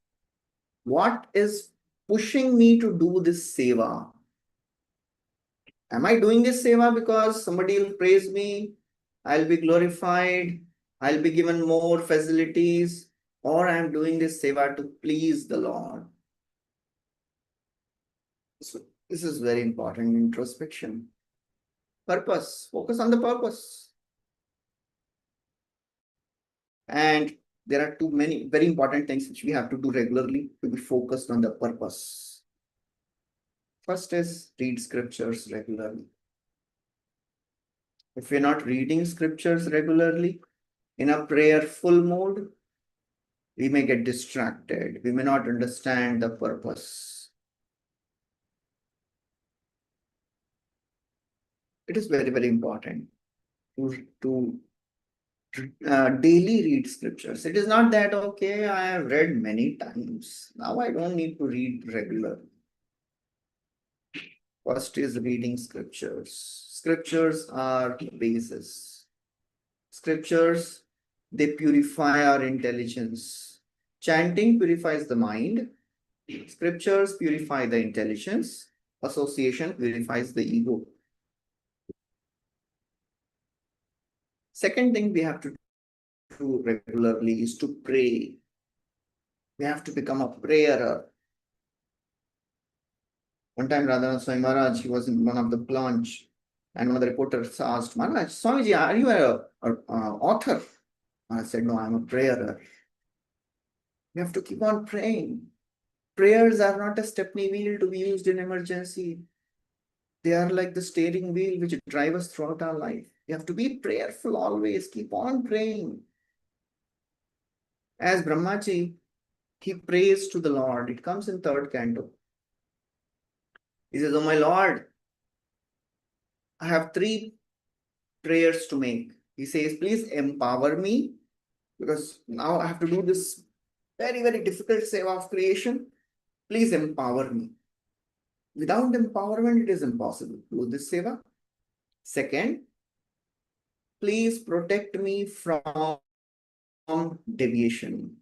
I: What is pushing me to do this seva? Am I doing this seva because somebody will praise me? I'll be glorified. I'll be given more facilities. Or I'm doing this seva to please the Lord. So this is very important introspection. Purpose. Focus on the purpose. And there are too many very important things which we have to do regularly to be focused on the purpose. First is read scriptures regularly. If we're not reading scriptures regularly in a prayerful mode, we may get distracted. We may not understand the purpose. It is very, very important to daily read scriptures. It is not that, okay, I have read many times. Now I don't need to read regularly. First is reading scriptures. Scriptures are the basis. Scriptures, they purify our intelligence. Chanting purifies the mind. Scriptures purify the intelligence. Association purifies the ego. Second thing we have to do regularly is to pray. We have to become a prayerer. One time, Radhanath Swami Maharaj, he was in one of the plunge. And one of the reporters asked, Maharaj, Swamiji, are you an author? I said, no, I'm a prayer. You have to keep on praying. Prayers are not a stepney wheel to be used in emergency. They are like the steering wheel which drive us throughout our life. You have to be prayerful always. Keep on praying. As Brahmaji, he prays to the Lord. It comes in third canto. He says, oh my Lord, I have 3 prayers to make. He says, please empower me, because now I have to do this very, very difficult seva of creation. Please empower me. Without empowerment, it is impossible to do this seva. Second, please protect me from deviation.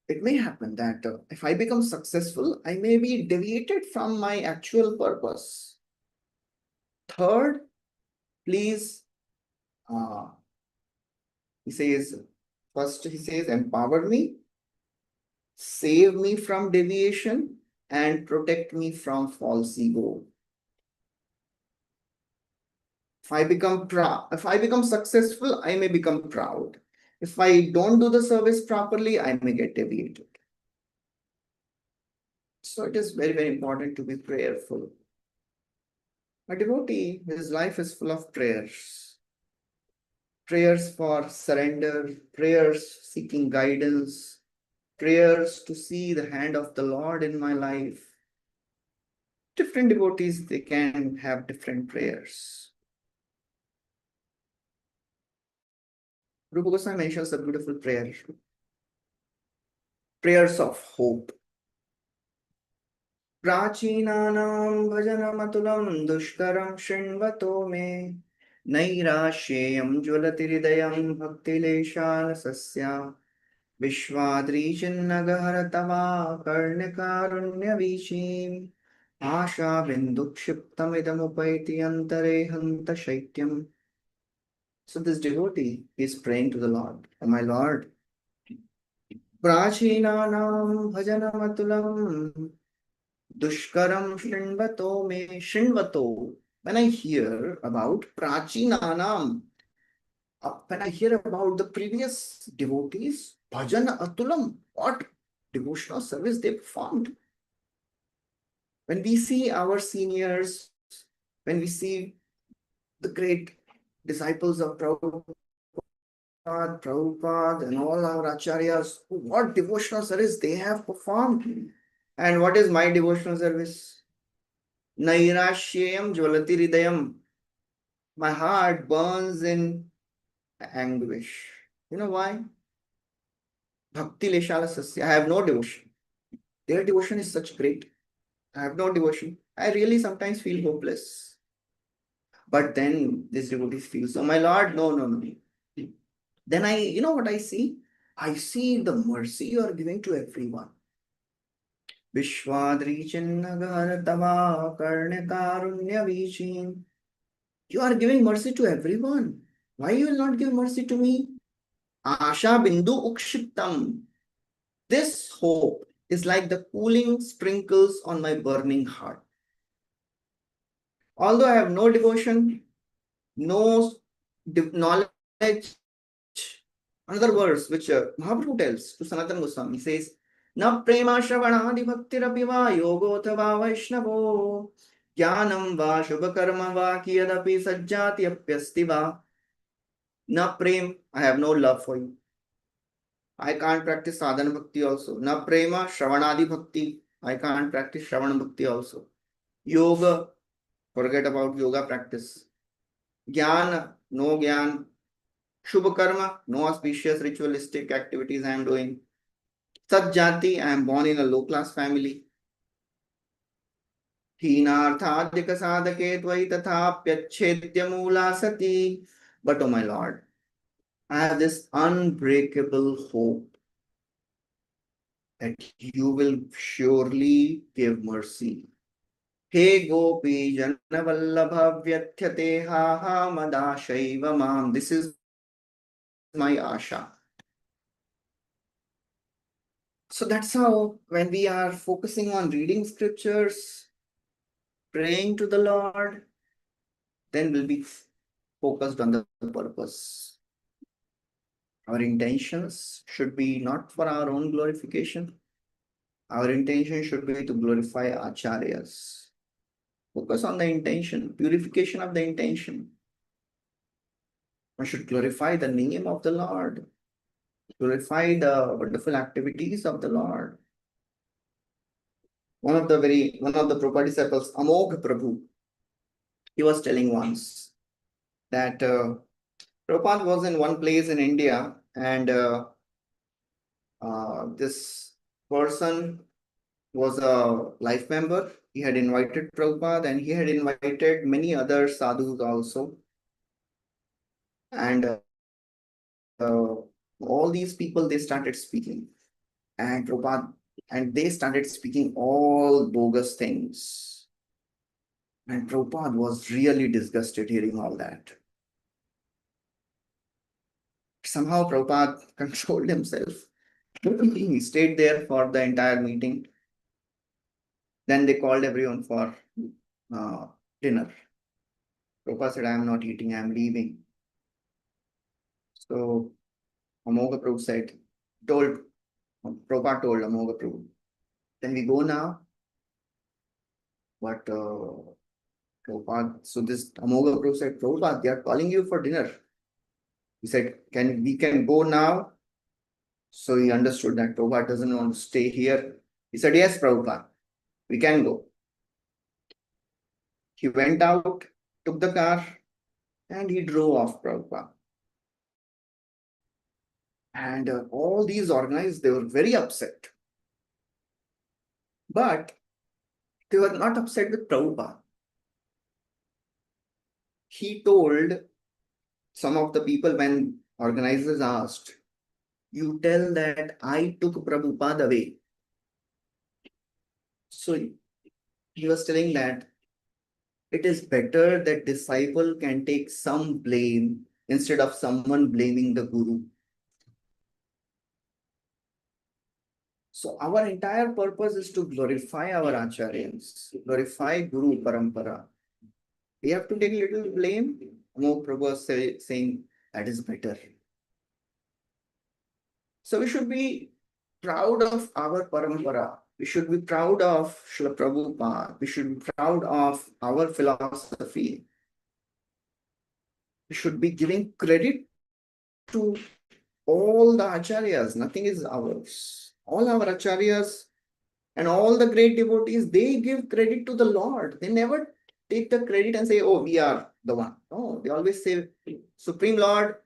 I: It may happen that if I become successful, I may be deviated from my actual purpose. Third, please, he says, first he says, empower me, save me from deviation, and protect me from false ego. If I become successful, I may become proud. If I don't do the service properly, I may get deviated. So it is very, very important to be prayerful. A devotee, his life is full of prayers. Prayers for surrender, prayers seeking guidance, prayers to see the hand of the Lord in my life. Different devotees, they can have different prayers. Rupa Goswami mentions a beautiful prayer. Prayers of hope. Prachinanam bhajanamatulam dushkaram shinvato me nairasheyam jvalatiridayam bhaktileshanasasya Vishwadrichinnagaharatava karnikarunyavishim Asha bindukshiptamidamupayati antare hanta shaityam. So this devotee is praying to the Lord. Oh my Lord, Prachinanam bhajanamatulam dushkaram shinvato me. Shinvato. When I hear about Prachinanam, when I hear about the previous devotees, bhajan atulam, what devotional service they performed. When we see our seniors, when we see the great disciples of Prabhupada, and all our acharyas, what devotional service they have performed. And what is my devotional service? Nairashyam jvalati hridayam. My heart burns in anguish. You know why? Bhakti leshala sasya. I have no devotion. Their devotion is such great. I have no devotion. I really sometimes feel hopeless. But then this devotee feels, oh my Lord, no. Then you know what I see? I see the mercy you are giving to everyone. Vishwadrichinnagaharatava karnikarunyavishim. You are giving mercy to everyone. Why you will not give mercy to me? Asha bindu ukshiptam. This hope is like the cooling sprinkles on my burning heart. Although I have no devotion, no knowledge, another verse which Mahaprabhu tells to Sanatana Goswami, says, Na prema shravanadi bhaktirapi va yogotha va vaishnavo jnanam va shubhakarma va kiyadapi sajjati apyasti va. Na prem, I have no love for you. I can't practice sadhana bhakti also. Na prema shravanadi bhakti, I can't practice shravana bhakti also. Yoga, forget about yoga practice. Jnana, no jnana. Shubha karma, no auspicious ritualistic activities I am doing. Sajjati, I am born in a low class family. Hinarthadika sadhake tvai tathapyachedya mula sati. But oh my Lord, I have this unbreakable hope that you will surely give mercy. He gopi janavallabha vyathyate ha ha madashaiva mam. This is my asha. So that's how when we are focusing on reading scriptures, praying to the Lord, then we'll be focused on the purpose. Our intentions should be not for our own glorification. Our intention should be to glorify Acharyas. Focus on the intention, purification of the intention. One should glorify the name of the Lord, glorify the wonderful activities of the Lord. One of the Prabhupada disciples, Amogh Prabhu, he was telling once that Prabhupada was in one place in India, and this person was a life member. He had invited Prabhupada, and he had invited many other sadhus also. And all these people, they started speaking. And Prabhupada, and they started speaking all bogus things. And Prabhupada was really disgusted hearing all that. Somehow Prabhupada controlled himself. He stayed there for the entire meeting. Then they called everyone for dinner. Prabhupada said, I am not eating, I am leaving. So Amogha Prabhu Prabhupada told Amogha Prabhu, can we go now? But Prabhupada, so this Amogha Prabhu said, Prabhupada, they are calling you for dinner. He said, we can go now? So he understood that Prabhupada doesn't want to stay here. He said, yes, Prabhupada, we can go. He went out, took the car, and he drove off Prabhupada. And all these organized, they were very upset. But they were not upset with Prabhupada. He told some of the people, when organizers asked, you tell that I took Prabhupada away. So he was telling that it is better that disciple can take some blame instead of someone blaming the guru. So our entire purpose is to glorify our acharyas, glorify Guru Parampara. We have to take a little blame. Amogh Prabhu was saying that is better. So we should be proud of our Parampara. We should be proud of Srila Prabhupada. We should be proud of our philosophy. We should be giving credit to all the acharyas. Nothing is ours. All our acharyas and all the great devotees, they give credit to the Lord. They never take the credit and say, oh, we are the one. No, they always say, Supreme Lord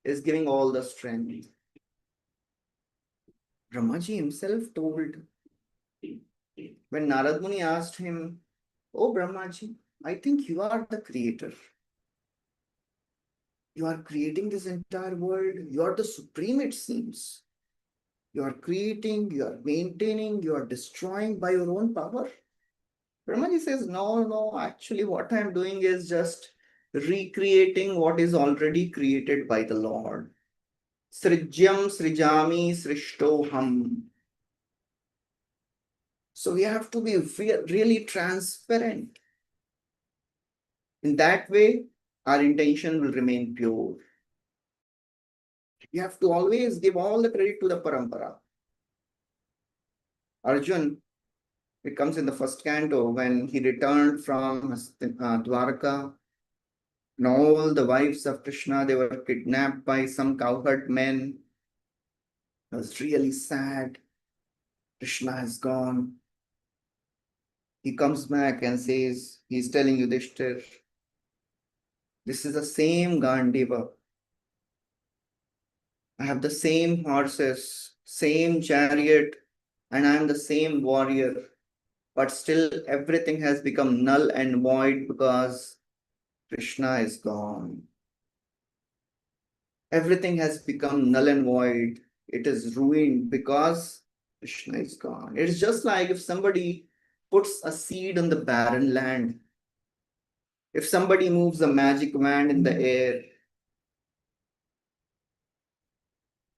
I: is giving all the strength. Brahmaji himself told, when Narad Muni asked him, oh Brahmaji, I think you are the creator. You are creating this entire world. You are the supreme, it seems. You are creating, you are maintaining, you are destroying by your own power. Brahmaji says, no, actually what I am doing is just recreating what is already created by the Lord. Srijyam srijami srishtoham. So we have to be really transparent. In that way, our intention will remain pure. You have to always give all the credit to the Parampara. Arjun, it comes in the first canto, when he returned from Dwarka, and all the wives of Krishna, they were kidnapped by some cowherd men. It was really sad. Krishna has gone. He comes back and says, he's telling Yudhishthir, this is the same Gandiva. I have the same horses, same chariot, and I am the same warrior. But still everything has become null and void because Krishna is gone. Everything has become null and void. It is ruined because Krishna is gone. It's just like if somebody puts a seed on the barren land. If somebody moves a magic wand in the air,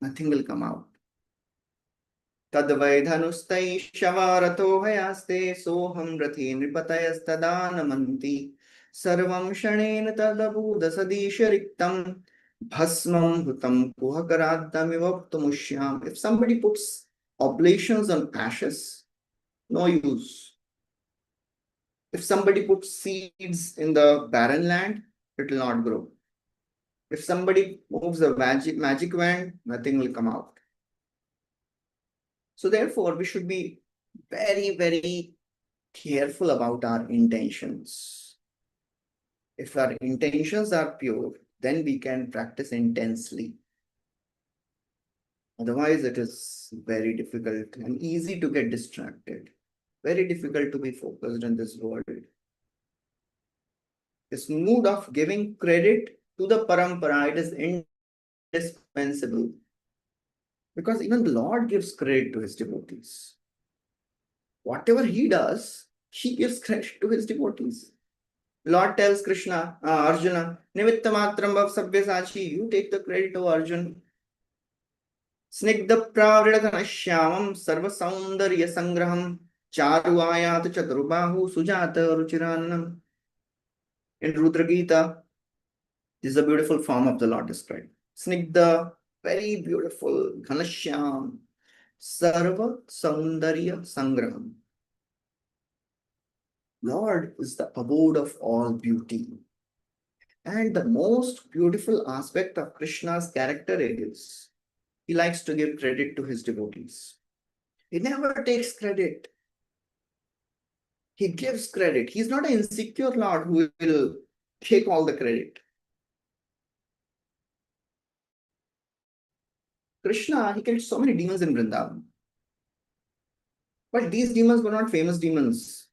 I: nothing will come out. तद्वै धनुस्तैः शवारथो हयास्ते सोऽहं रथे नृपतयस्तदा नमन्ति सर्वं क्षणेन तदभूद सदीशरिक्तं भस्मं हुतं कुहकराद्दमिव वक्तुमुष्याम्. If somebody puts oblations on ashes, no use. If somebody puts seeds in the barren land, it will not grow. If somebody moves a magic wand, nothing will come out. So therefore, we should be very, very careful about our intentions. If our intentions are pure, then we can practice intensely. Otherwise, it is very difficult and easy to get distracted. Very difficult to be focused in this world. This mood of giving credit to the parampara, it is indispensable. Because even the Lord gives credit to his devotees. Whatever he does, he gives credit to his devotees. Lord tells Arjuna, Nimitta matram bhav sabyasachi, you take the credit of Arjuna. Snigdha pravridakanashyamam sarva saundarya sangraham charu ayat chaturubahu sujata ruchiranam. In Rudra Gita, this is a beautiful form of the Lord described. Snigdha, very beautiful, Ghanashyam, Sarva Saundarya Sangraham. Lord is the abode of all beauty. And the most beautiful aspect of Krishna's character is he likes to give credit to his devotees. He never takes credit. He gives credit. He's not an insecure Lord who will take all the credit. Krishna, he killed so many demons in Vrindavan. But these demons were not famous demons.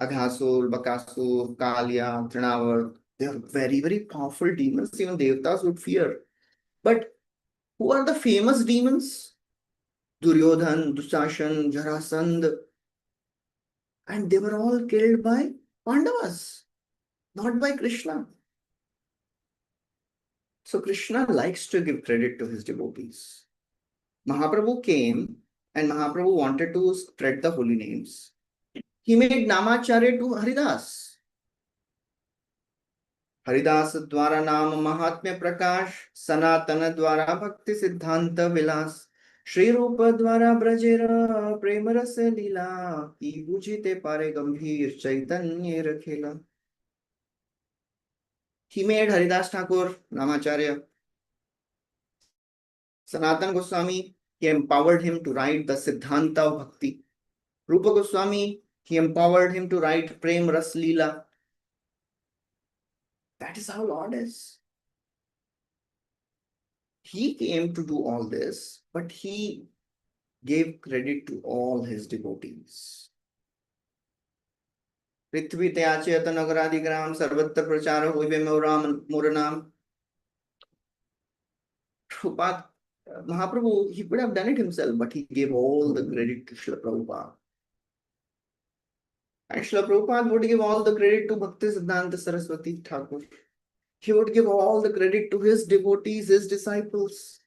I: Aghasur, Bakasur, Kalya, Trinavar, they are very, very powerful demons. Even Devatas would fear. But who are the famous demons? Duryodhan, Dushasan, Jarasandh. And they were all killed by Pandavas, not by Krishna. So Krishna likes to give credit to his devotees. Mahaprabhu came and Mahaprabhu wanted to spread the holy names. He made Namacharya to Haridas. Haridas Dwara Nam Mahatmya Prakash, Sanatana Dwara Bhakti Siddhanta Vilas, Shri Rupa Dwara Brajera Premarasa Lila, Ki Bujite Pare Gambhir Chaitanya Rakhela. He made Haridas Thakur Namacharya. Sanatan Goswami, he empowered him to write the Siddhanta of Bhakti. Rupa Goswami, he empowered him to write Prem Ras Leela. That is how Lord is. He came to do all this, but he gave credit to all his devotees. Prithvi Tyache Nagaradigram Sarvatra Prachara Hoive Muranam. Mahaprabhu, he could have done it himself, but he gave all the credit to Srila Prabhupada. And Srila Prabhupada would give all the credit to Bhakti Siddhanta Saraswati Thakur. He would give all the credit to his devotees, his disciples.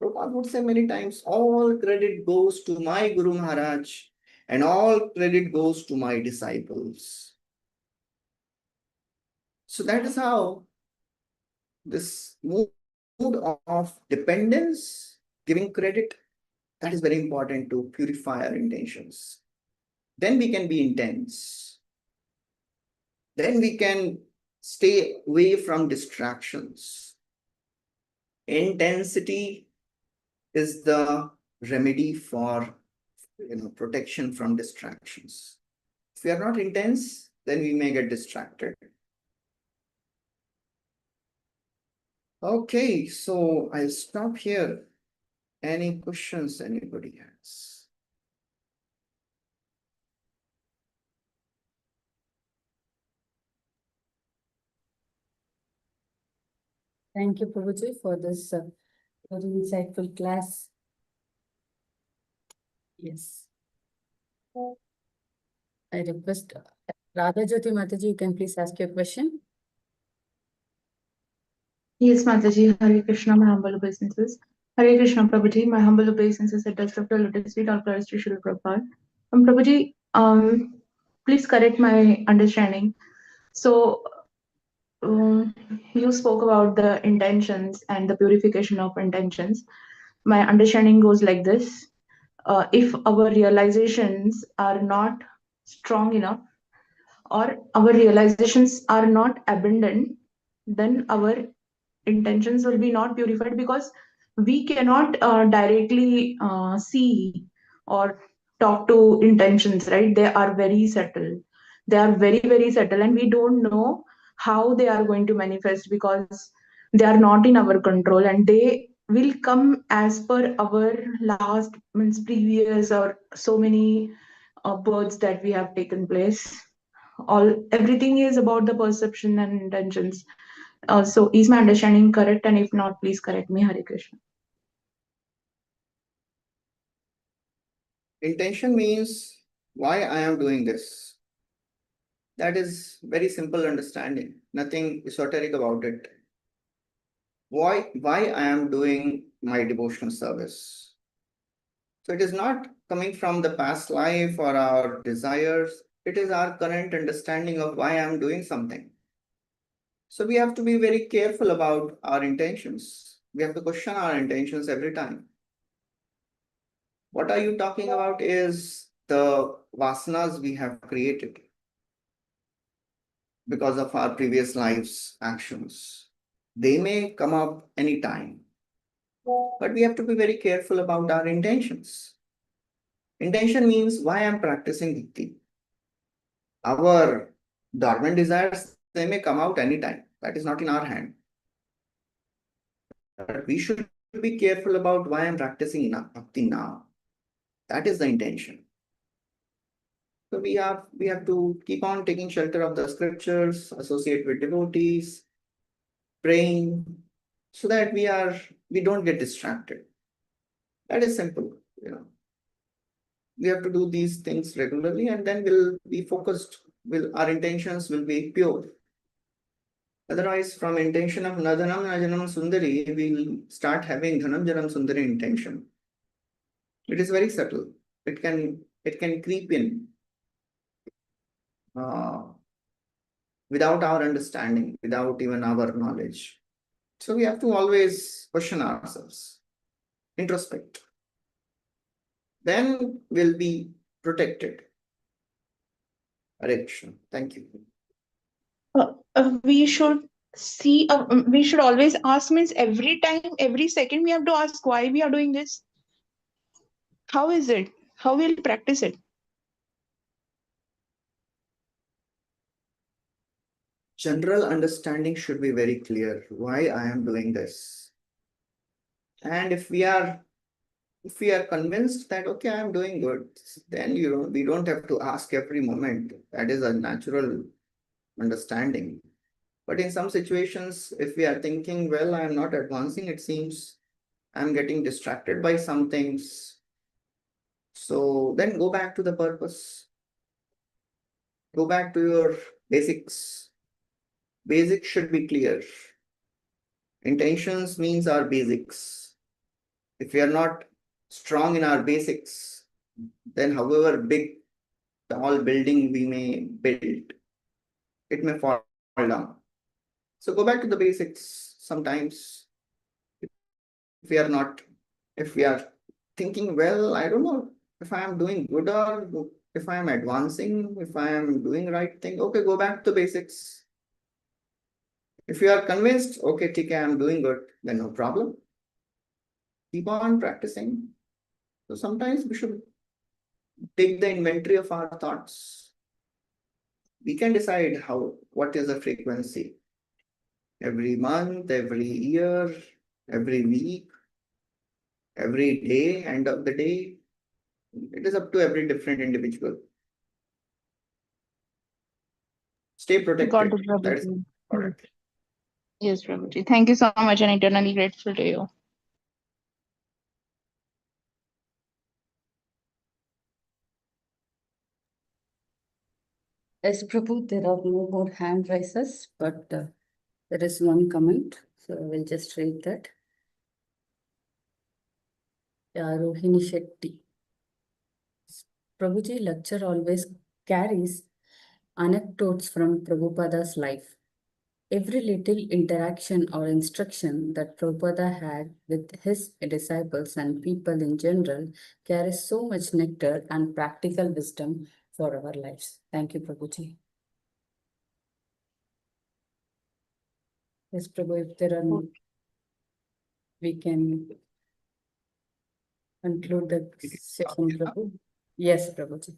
I: Prabhupada would say many times, all credit goes to my Guru Maharaj and all credit goes to my disciples. So that is how this mood of dependence, giving credit, that is very important to purify our intentions. Then we can be intense. Then we can stay away from distractions. Intensity is the remedy for protection from distractions. If we are not intense, then we may get distracted. Okay, so I'll stop here. Any questions anybody has?
A: Thank you, Prabhuji, for this very insightful class. Yes. I request Radha Jyoti Mataji, you can please ask your question.
J: Yes, Mataji, Hare Krishna, my humble obeisances. Hare Krishna, Prabhuji. My humble obeisances at dust of the lotus feet, all glories to Srila Prabhupada. Prabhuji, please correct my understanding. So, you spoke about the intentions and the purification of intentions. My understanding goes like this. If our realizations are not strong enough or our realizations are not abundant, then our intentions will be not purified because we cannot directly see or talk to intentions, right? They are very subtle. They are very, very subtle, and we don't know how they are going to manifest because they are not in our control, and they will come as per our last means previous or so many births that we have taken place. All everything is about the perception and intentions. So is my understanding correct? And if not, please correct me. Hare Krishna.
I: Intention means why I am doing this. That is very simple understanding, nothing esoteric about it. Why I am doing my devotional service. So it is not coming from the past life or our desires. It is our current understanding of why I am doing something. So we have to be very careful about our intentions. We have to question our intentions every time. What are you talking about is the vasanas we have created because of our previous lives' actions. They may come up anytime, but we have to be very careful about our intentions. Intention means why I'm practicing bhakti. Our dormant desires, they may come out anytime. That is not in our hand. But we should be careful about why I'm practicing bhakti now. That is the intention. So we have to keep on taking shelter of the scriptures, associate with devotees, praying, so that we don't get distracted. That is simple, We have to do these things regularly, and then we'll be focused. Our intentions will be pure. Otherwise, from intention of Nadanam Najanam Sundari, we'll start having Dhanam Janam Sundari intention. It is very subtle. It can creep in without our understanding, without even our knowledge. So we have to always question ourselves, introspect. Then we'll be protected. Hare Krishna. Thank you.
J: We should see. We should always ask. Means every time, every second, we have to ask why we are doing this. How is it? How we'll practice it?
I: General understanding should be very clear. Why I am doing this, and if we are convinced that okay, I am doing good, then we don't have to ask every moment. That is a natural understanding. But in some situations, if we are thinking, well, I am not advancing, it seems I'm getting distracted by some things. So then go back to the purpose. Go back to your basics. Basics should be clear. Intentions means our basics. If we are not strong in our basics, then however big tall building we may build, it may fall down. So go back to the basics. Sometimes if we are thinking, well, I don't know if I am doing good or if I am advancing, if I am doing right thing, okay, go back to basics. If you are convinced, okay, TK, I am doing good, then no problem. Keep on practicing. So sometimes we should take the inventory of our thoughts. We can decide what is the frequency. Every month, every year, every week, every day, end of the day. It is up to every different individual. Stay protected.
J: Got it, Prabhuji.
I: That is important.
J: Yes, Prabhuji. Thank you so much, and eternally grateful to you.
A: Yes, Prabhu, there are no more hand raises, but there is one comment. So we'll just read that. Rohini Shetty. Prabhuji lecture always carries anecdotes from Prabhupada's life. Every little interaction or instruction that Prabhupada had with his disciples and people in general carries so much nectar and practical wisdom for our lives. Thank you, Prabhuji. Yes, Prabhu, if there are no, we can conclude the session, Prabhu. Yes, Prabhuji.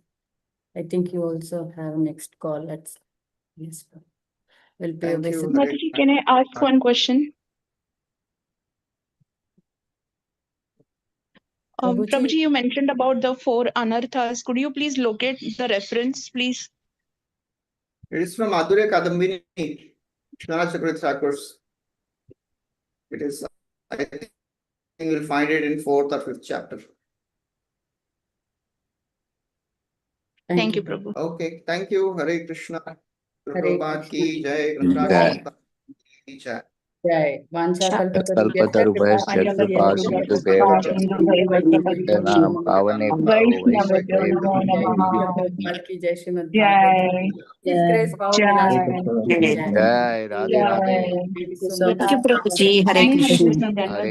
A: I think you also have next call. Yes, Prabhu. Will be
I: Thank you.
J: Mataji, can I ask one question? Prabhuji, you mentioned about the 4 anarthas. Could you please locate the reference, please?
I: It is from Adure Kadambini, Vishwanath Chakravarti Thakur's. It is, I think you will find it in 4th or 5th chapter.
J: Thank you, Prabhu.
I: Okay, thank you. Hare Krishna. Prabhupada ki jai.
K: Jai.
I: Jai.
A: Jai. Vansha
K: Kalpatarubhayascha kripa sindhubheva patitanaam pavanebhyo vaishnavebhyo
A: Jai Srimad
E: Jai.
A: His Grace Gaur Vilas.
K: Jai Radhe Radhe.
A: Thank you so much.
E: Thank you, Prabhuji. Hare Krishna.
K: Hare